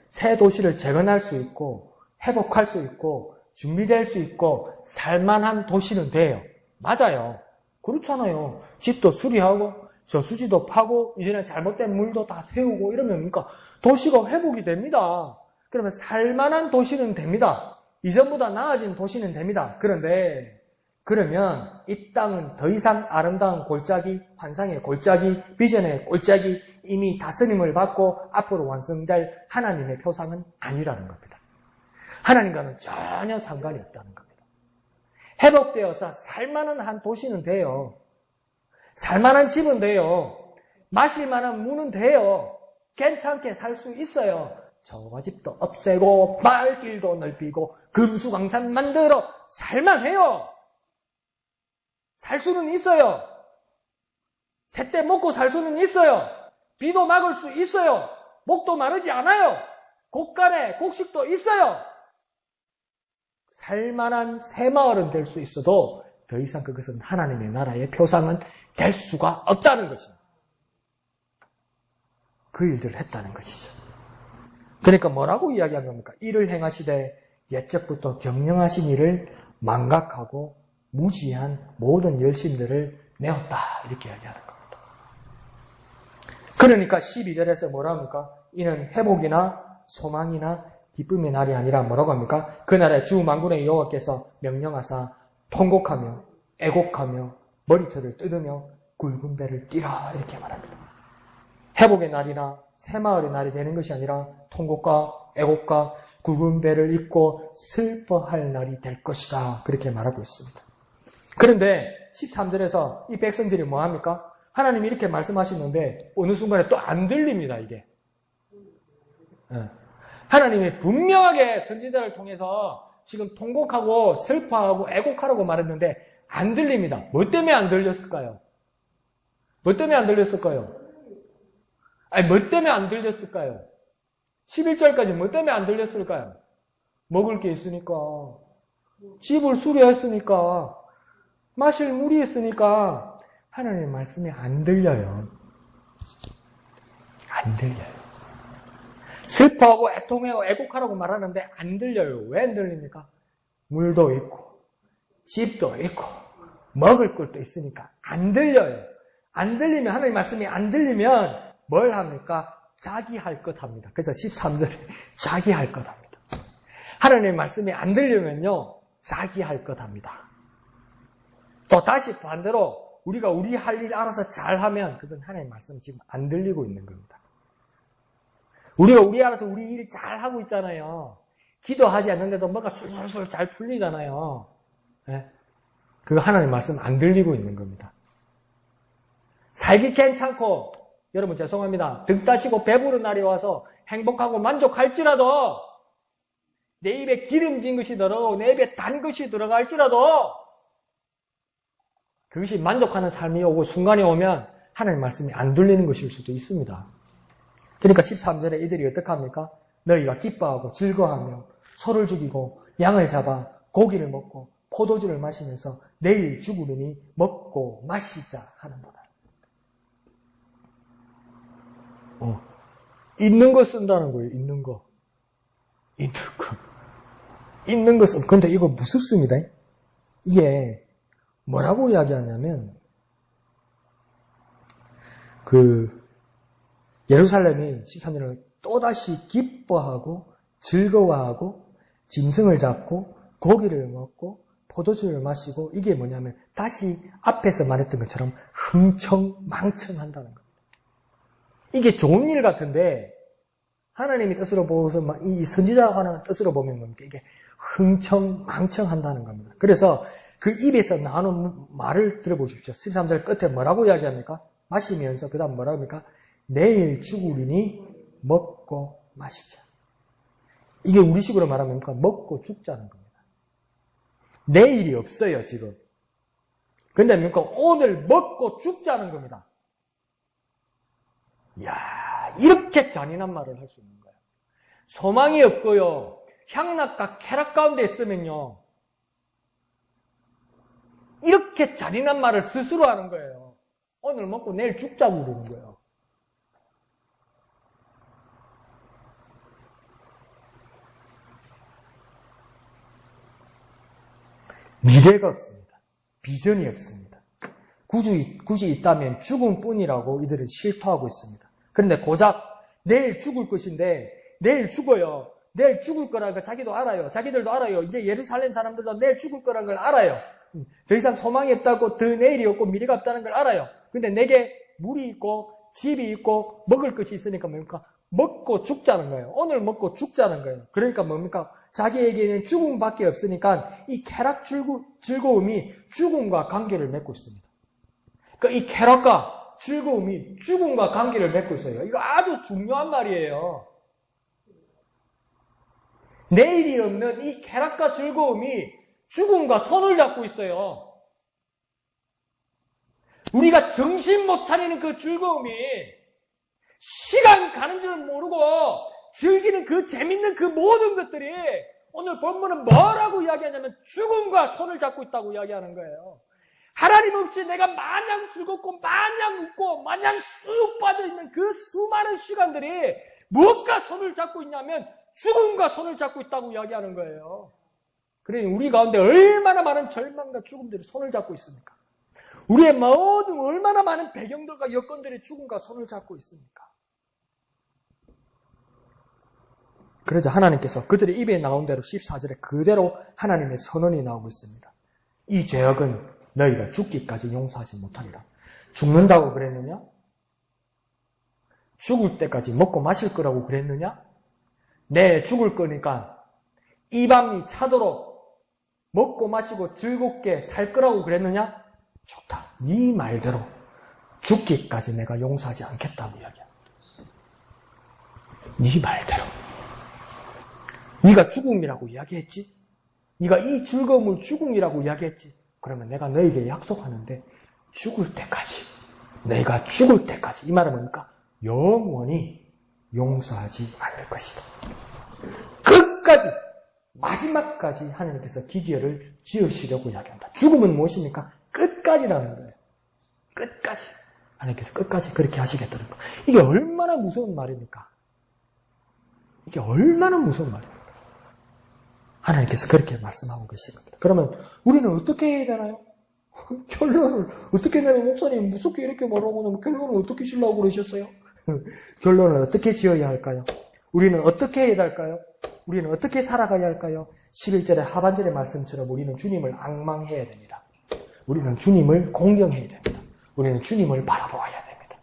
새 도시를 재건할 수 있고 회복할 수 있고 준비될 수 있고 살만한 도시는 돼요. 맞아요. 그렇잖아요. 집도 수리하고 저수지도 파고 이제는 잘못된 물도 다 세우고 이러면 뭡니까? 도시가 회복이 됩니다. 그러면 살만한 도시는 됩니다. 이전보다 나아진 도시는 됩니다. 그런데 그러면 이 땅은 더 이상 아름다운 골짜기, 환상의 골짜기, 비전의 골짜기, 이미 다스림을 받고 앞으로 완성될 하나님의 표상은 아니라는 겁니다. 하나님과는 전혀 상관이 없다는 겁니다. 회복되어서 살만한 한 도시는 돼요. 살만한 집은 돼요. 마실 만한 물은 돼요. 괜찮게 살 수 있어요. 저가집도 없애고 마을길도 넓히고 금수강산 만들어 살만해요. 살 수는 있어요. 새때 먹고 살 수는 있어요. 비도 막을 수 있어요. 목도 마르지 않아요. 곡간에 곡식도 있어요. 살만한 새마을은 될 수 있어도 더 이상 그것은 하나님의 나라의 표상은 될 수가 없다는 것입니다. 그 일들을 했다는 것이죠. 그러니까 뭐라고 이야기한 겁니까? 이를 행하시되 옛적부터 경영하신 일을 망각하고 무지한 모든 열심들을 내었다. 이렇게 이야기하는 겁니다. 그러니까 12절에서 뭐라 합니까? 이는 회복이나 소망이나 기쁨의 날이 아니라 뭐라고 합니까? 그날에 주 만군의 여호와께서 명령하사 통곡하며 애곡하며 머리털을 뜯으며 굵은 배를 띠라 이렇게 말합니다. 회복의 날이나 새마을의 날이 되는 것이 아니라 통곡과 애곡과 굵은 배를 입고 슬퍼할 날이 될 것이다. 그렇게 말하고 있습니다. 그런데 13절에서 이 백성들이 뭐합니까? 하나님이 이렇게 말씀하시는데 어느 순간에 또 안 들립니다. 이게. 하나님이 분명하게 선지자를 통해서 지금 통곡하고 슬퍼하고 애곡하라고 말했는데 안 들립니다. 뭐 때문에 안 들렸을까요? 뭐 때문에 안 들렸을까요? 아니, 뭐 때문에 안 들렸을까요? 11절까지 뭐 때문에 안 들렸을까요? 먹을 게 있으니까, 집을 수리했으니까, 마실 물이 있으니까 하나님의 말씀이 안 들려요. 안 들려요. 슬퍼하고 애통하고 애곡하라고 말하는데 안 들려요. 왜 안 들립니까? 물도 있고 집도 있고 먹을 것도 있으니까 안 들려요. 안 들리면 하나님의 말씀이 안 들리면 뭘 합니까? 자기 할 것 합니다. 그래서 13절에 자기 할 것 합니다. 하나님의 말씀이 안 들리면요 자기 할 것 합니다. 또 다시 반대로 우리가 우리 할 일 알아서 잘하면 그건 하나님의 말씀 지금 안 들리고 있는 겁니다. 우리가 우리 알아서 우리 일 잘하고 있잖아요. 기도하지 않는데도 뭐가 술술술 잘 풀리잖아요. 네? 그거 하나님의 말씀 안 들리고 있는 겁니다. 살기 괜찮고 여러분 죄송합니다. 등 따시고 배부른 날이 와서 행복하고 만족할지라도 내 입에 기름진 것이 들어가고 내 입에 단 것이 들어갈지라도 그것이 만족하는 삶이 오고 순간이 오면 하나님의 말씀이 안 들리는 것일 수도 있습니다. 그러니까 13절에 이들이 어떻게 합니까? 너희가 기뻐하고 즐거워하며 소를 죽이고 양을 잡아 고기를 먹고 포도주를 마시면서 내일 죽으리니 먹고 마시자 하는도다. 있는 거 쓴다는 거예요. 있는 거. 있는 거. 있는 거 쓴. 근데 이거 무섭습니다. 이게 뭐라고 이야기하냐면 예루살렘이 13절에 또다시 기뻐하고 즐거워하고 짐승을 잡고 고기를 먹고 포도주를 마시고 이게 뭐냐면 다시 앞에서 말했던 것처럼 흥청망청한다는 겁니다. 이게 좋은 일 같은데 하나님이 뜻으로 보고서 이 선지자가 하는 뜻으로 보면 뭡니까? 이게 흥청망청한다는 겁니다. 그래서 그 입에서 나오는 말을 들어보십시오. 13절 끝에 뭐라고 이야기합니까? 마시면서 그 다음 뭐라고 합니까? 내일 죽으리니 먹고 마시자. 이게 우리식으로 말하면 먹고 죽자는 겁니다. 내일이 없어요, 지금. 근데 뭡니까? 오늘 먹고 죽자는 겁니다. 이야, 이렇게 잔인한 말을 할 수 있는 거예요. 소망이 없고요. 향락과 쾌락 가운데 있으면요. 이렇게 잔인한 말을 스스로 하는 거예요. 오늘 먹고 내일 죽자고 그러는 거예요. 미래가 없습니다. 비전이 없습니다. 굳이 있다면 죽음뿐이라고 이들은 실토하고 있습니다. 그런데 고작 내일 죽을 것인데 내일 죽어요. 내일 죽을 거라는 걸 자기도 알아요. 자기들도 알아요. 이제 예루살렘 사람들도 내일 죽을 거라는 걸 알아요. 더 이상 소망이 없다고 더 내일이 없고 미래가 없다는 걸 알아요. 근데 내게 물이 있고 집이 있고 먹을 것이 있으니까 뭡니까? 먹고 죽자는 거예요. 오늘 먹고 죽자는 거예요. 그러니까 뭡니까? 자기에게는 죽음밖에 없으니까 이 쾌락 즐거움이 죽음과 관계를 맺고 있습니다. 그러니까 이 쾌락과 즐거움이 죽음과 관계를 맺고 있어요. 이거 아주 중요한 말이에요. 내일이 없는 이 쾌락과 즐거움이 죽음과 손을 잡고 있어요. 우리가 정신 못 차리는 그 즐거움이 시간 가는 줄 모르고 즐기는 그 재밌는 그 모든 것들이 오늘 본문은 뭐라고 이야기하냐면 죽음과 손을 잡고 있다고 이야기하는 거예요. 하나님 없이 내가 마냥 즐겁고 마냥 웃고 마냥 쑥 빠져있는 그 수많은 시간들이 무엇과 손을 잡고 있냐면 죽음과 손을 잡고 있다고 이야기하는 거예요. 그러니 우리 가운데 얼마나 많은 절망과 죽음들이 손을 잡고 있습니까? 우리의 모든 얼마나 많은 배경들과 여건들이 죽음과 손을 잡고 있습니까? 그러자 하나님께서 그들의 입에 나온 대로 14절에 그대로 하나님의 선언이 나오고 있습니다. 이 죄악은 너희가 죽기까지 용서하지 못하리라. 죽는다고 그랬느냐? 죽을 때까지 먹고 마실 거라고 그랬느냐? 네, 죽을 거니까 이 밤이 차도록 먹고 마시고 즐겁게 살 거라고 그랬느냐? 좋다. 네 말대로 죽기까지 내가 용서하지 않겠다고 이야기합니다. 네 말대로. 네가 죽음이라고 이야기했지? 네가 이 즐거움을 죽음이라고 이야기했지? 그러면 내가 너에게 약속하는데 죽을 때까지, 내가 죽을 때까지, 이 말은 뭡니까? 영원히 용서하지 않을 것이다. 끝까지, 마지막까지 하나님께서 기계를 지으시려고 이야기한다. 죽음은 무엇입니까? 끝까지라는 거예요. 끝까지. 하나님께서 끝까지 그렇게 하시겠다는 거. 이게 얼마나 무서운 말입니까? 이게 얼마나 무서운 말입니까? 하나님께서 그렇게 말씀하고 계신 겁니다. 그러면 우리는 어떻게 해야 되나요? 결론을 어떻게 내면 목사님 무섭게 이렇게 말하고 나면 결론을 어떻게 지으려고 그러셨어요? 결론을 어떻게 지어야 할까요? 우리는 어떻게 해야 할까요? 우리는 어떻게 살아가야 할까요? 11절의 하반절의 말씀처럼 우리는 주님을 앙망해야 됩니다. 우리는 주님을 공경해야 됩니다. 우리는 주님을 바라보아야 됩니다.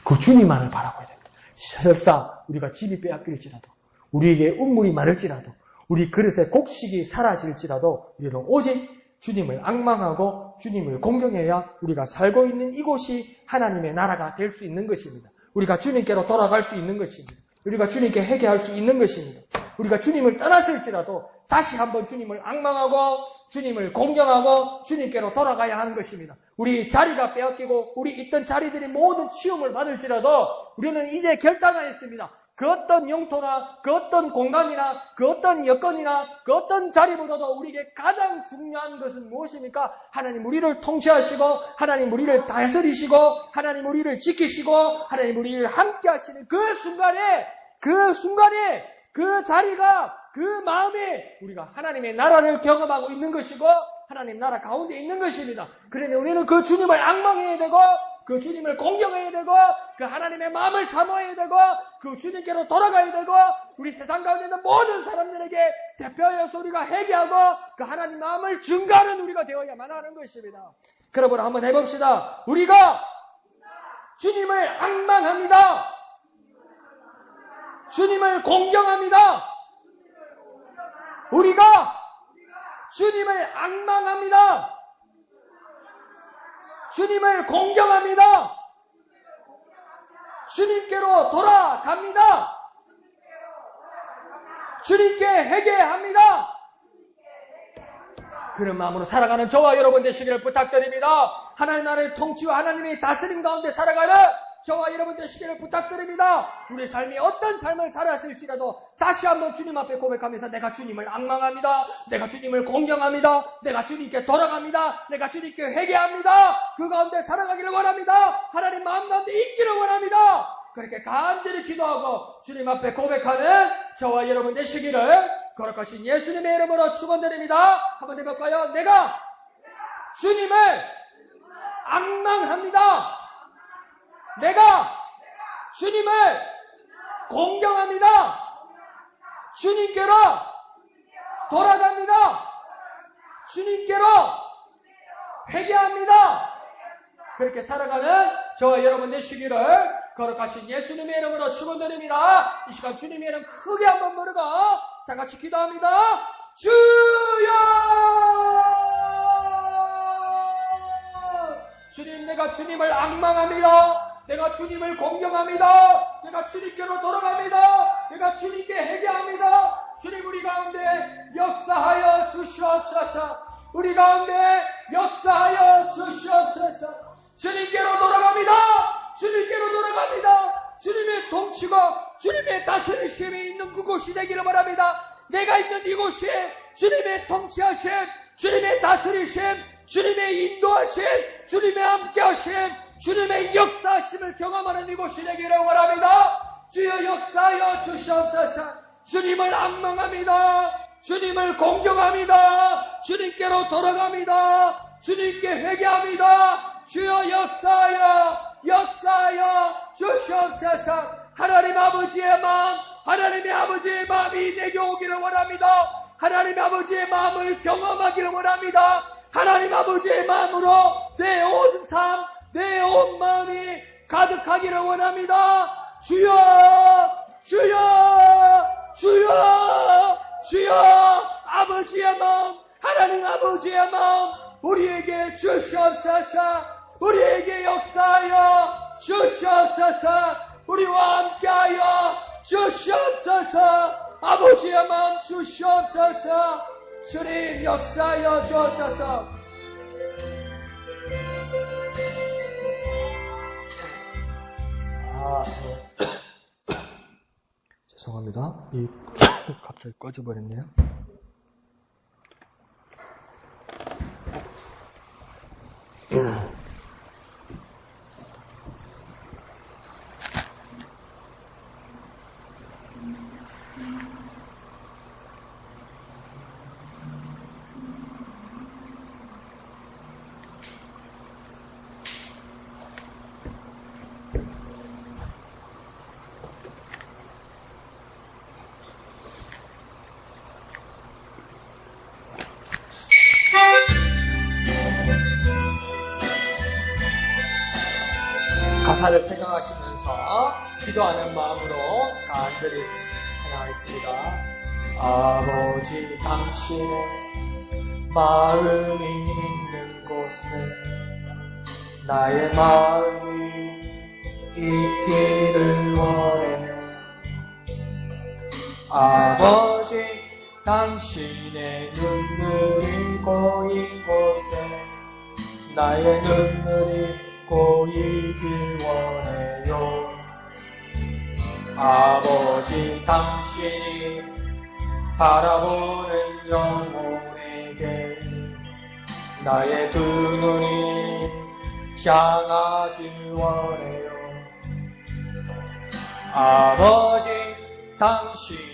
그 주님만을 바라봐야 됩니다. 설사 우리가 집이 빼앗길지라도, 우리에게 운물이 많을지라도, 우리 그릇에 곡식이 사라질지라도 우리는 오직 주님을 앙망하고 주님을 공경해야 우리가 살고 있는 이곳이 하나님의 나라가 될 수 있는 것입니다. 우리가 주님께로 돌아갈 수 있는 것입니다. 우리가 주님께 회개할 수 있는 것입니다. 우리가 주님을 떠났을지라도 다시 한번 주님을 앙망하고 주님을 공경하고 주님께로 돌아가야 하는 것입니다. 우리 자리가 빼앗기고 우리 있던 자리들이 모든 치움을 받을지라도 우리는 이제 결단하였습니다. 그 어떤 영토나 그 어떤 공간이나 그 어떤 여건이나 그 어떤 자리보다도 우리에게 가장 중요한 것은 무엇입니까? 하나님 우리를 통치하시고 하나님 우리를 다스리시고 하나님 우리를 지키시고 하나님 우리를 함께 하시는 그 순간에 그 자리가 그 마음에 우리가 하나님의 나라를 경험하고 있는 것이고 하나님 나라 가운데 있는 것입니다. 그러니 우리는 그 주님을 앙망해야 되고 그 주님을 공경해야 되고 그 하나님의 마음을 사모해야 되고 그 주님께로 돌아가야 되고 우리 세상 가운데 있는 모든 사람들에게 대표하여서 우리가 회개하고 그 하나님 마음을 증가하는 우리가 되어야만 하는 것입니다. 그러므로 한번 해봅시다. 우리가 주님을 앙망합니다. 주님을 공경합니다. 우리가 주님을 앙망합니다. 주님을 공경합니다. 주님께로 돌아갑니다. 주님께 회개합니다. 그런 마음으로 살아가는 저와 여러분 되시기를 부탁드립니다. 하나님 나라의 통치와 하나님의 다스림 가운데 살아가는 저와 여러분 되시기를 부탁드립니다. 우리 삶이 어떤 삶을 살았을지라도 다시 한번 주님 앞에 고백하면서 내가 주님을 앙망합니다. 내가 주님을 공경합니다. 내가 주님께 돌아갑니다. 내가 주님께 회개합니다. 그 가운데 살아가기를 원합니다. 하나님 마음 가운데 있기를 원합니다. 그렇게 간절히 기도하고 주님 앞에 고백하는 저와 여러분 되시기를 거룩하신 예수님의 이름으로 축원드립니다. 한번 해볼까요? 내가 주님을 앙망합니다. 내가 주님을 공경합니다. 주님께로 돌아갑니다. 주님께로 회개합니다. 그렇게 살아가는 저와 여러분 되시기를 거룩하신 예수님의 이름으로 축원드립니다. 이 시간 주님의 이름 크게 한번 부르고 다 같이 기도합니다. 주여! 주님, 내가 주님을 앙망합니다. 내가 주님을 공경합니다. 내가 주님께로 돌아갑니다. 내가 주님께 회개합니다. 주님 우리 가운데 역사하여 주시옵소서. 우리 가운데 역사하여 주시옵소서. 주님께로 돌아갑니다. 주님께로 돌아갑니다. 주님의 통치가 주님의 다스리심이 있는 그곳이 되기를 바랍니다. 내가 있는 이곳이 주님의 통치하심, 주님의 다스리심, 주님의 인도하심, 주님의 함께하심, 주님의 역사하심을 경험하는 이곳이 되기를 원합니다. 주여 역사하여 주시옵소서. 주님을 앙망합니다. 주님을 공경합니다. 주님께로 돌아갑니다. 주님께 회개합니다. 주여 역사하여 주시옵소서. 하나님 아버지의 마음, 하나님의 아버지의 마음이 내게 오기를 원합니다. 하나님 아버지의 마음을 경험하기를 원합니다. 하나님 아버지의 마음으로 내 온 삶, 내 온 마음이 가득하기를 원합니다. 주여 아버지의 마음, 하나님 아버지의 마음 우리에게 주시옵소서. 우리에게 역사하여 주시옵소서. 우리와 함께하여 주시옵소서. 아버지의 마음 주시옵소서. 주님 역사하여 주옵소서. 죄송합니다. 갑자기 꺼져버렸네요. 가사를 생각하시면서 기도하는 마음으로 간절히 찬양하겠습니다. 아버지 당신의 마음이 있는 곳에 나의 마음이 있기를 원해요. 아버지 당신의 눈물이 고인 곳에 나의 눈물이 고이길 원해요. 아버지 당신이 바라보는 영혼에게 나의 두 눈이 향하길 원해요. 아버지 당신이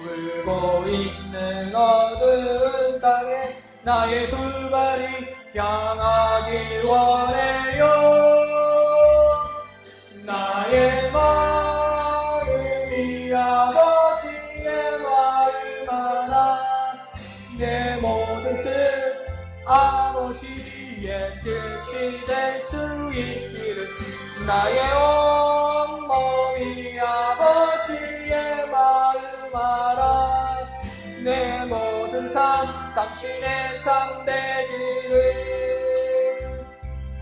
울고 있는 어두운 땅에 나의 두 발이 향하길 원해요. 나의 마음이 아버지의 마음 하나 내 모든 뜻 아버지의 뜻이 될 수 있기를 나의 온 몸이 아버지의 마음 알아 내 모든 삶 당신의 삶 되기를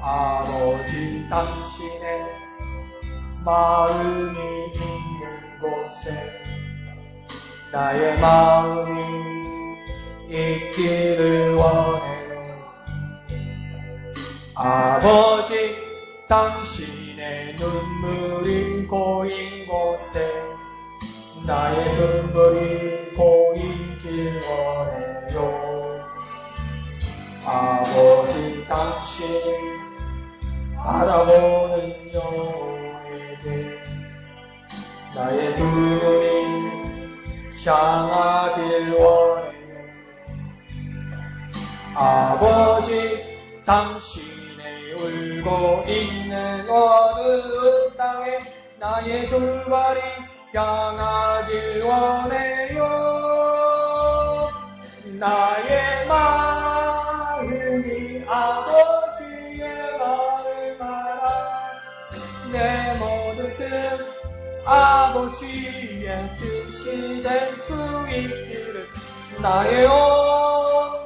아버지 당신의 마음이 있는 곳에 나의 마음이 있기를 원해요. 아버지 당신의 눈물이 고인 곳에 나의 눈물이 고이길 원해요. 아버지 당신이 바라보는 영혼에게 나의 두 눈이 향하길 원해요. 아버지 당신의 울고 있는 어두운 땅에 나의 두 발이 향하길 원해요. 나의 마음이 아버지의 마음 알아 내 모든 뜻 아버지의 뜻이 될 수 있기를 나의 온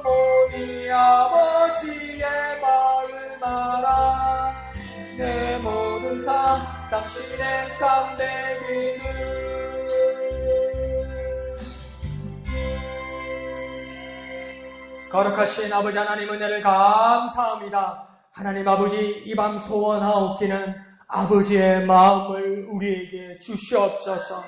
몸이 아버지의 마음 알아 내 모든 삶 당신의 삶 되기를 거룩하신 아버지 하나님 은혜를 감사합니다. 하나님 아버지 이 밤 소원하옵기는 아버지의 마음을 우리에게 주시옵소서.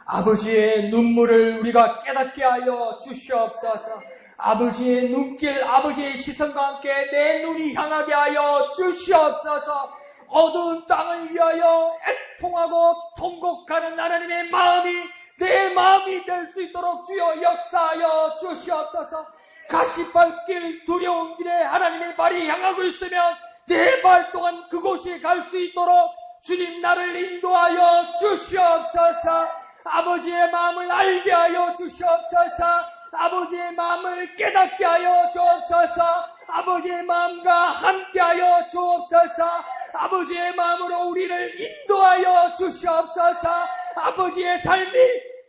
아버지의 눈물을 우리가 깨닫게 하여 주시옵소서. 아버지의 눈길, 아버지의 시선과 함께 내 눈이 향하게 하여 주시옵소서. 어두운 땅을 위하여 애통하고 통곡하는 하나님의 마음이 내 마음이 될 수 있도록 주여 역사하여 주시옵소서. 가시밭길 두려운 길에 하나님의 발이 향하고 있으면 내 발 또한 그곳에 갈 수 있도록 주님 나를 인도하여 주시옵소서. 아버지의 마음을 알게 하여 주시옵소서. 아버지의 마음을 깨닫게 하여 주옵소서. 아버지의 마음과 함께 하여 주옵소서. 아버지의 마음으로 우리를 인도하여 주시옵소서. 아버지의 삶이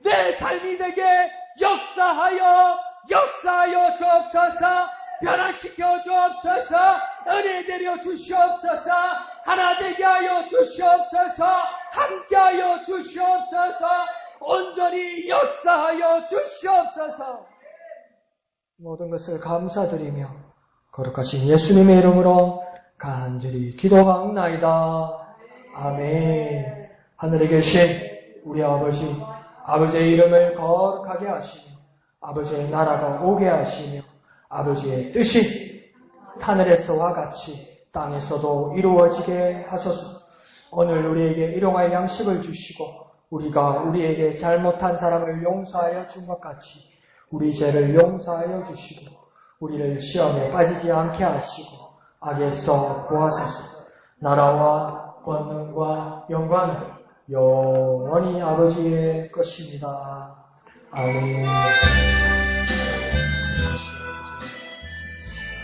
내 삶이 되게 역사하여 주옵소서. 변화시켜 주옵소서. 은혜 내려 주시옵소서. 하나 되게 하여 주시옵소서. 함께 하여 주시옵소서. 온전히 역사하여 주시옵소서. 모든 것을 감사드리며 거룩하신 예수님의 이름으로 간절히 기도하옵나이다. 아멘. 하늘에 계신 우리 아버지, 아버지의 이름을 거룩하게 하시며 아버지의 나라가 오게 하시며 아버지의 뜻이 하늘에서와 같이 땅에서도 이루어지게 하소서. 오늘 우리에게 일용할 양식을 주시고 우리가 우리에게 잘못한 사람을 용서하여 준 것 같이 우리 죄를 용서하여 주시고 우리를 시험에 빠지지 않게 하시고 악에서 구하소서. 나라와 권능과 영광은 영원히 아버지의 것입니다. 아멘.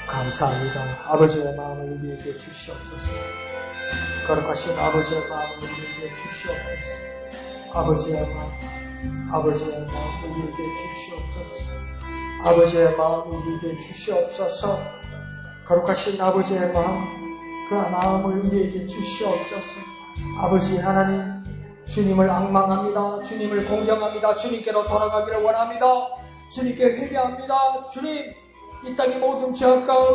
감사합니다. 아버지의 마음을 우리에게 주시옵소서. 거룩하신 아버지의 마음을 우리에게 주시옵소서. 아버지의 마음 우리에게 주시옵소서. 아버지의 마음 우리에게 주시옵소서. 거룩하신 아버지의 마음, 그 마음을 우리에게 주시옵소서. 아버지 하나님, 주님을 앙망합니다. 주님을 공경합니다. 주님께로 돌아가기를 원합니다. 주님께 회개합니다. 주님, 이 땅의 모든 죄악과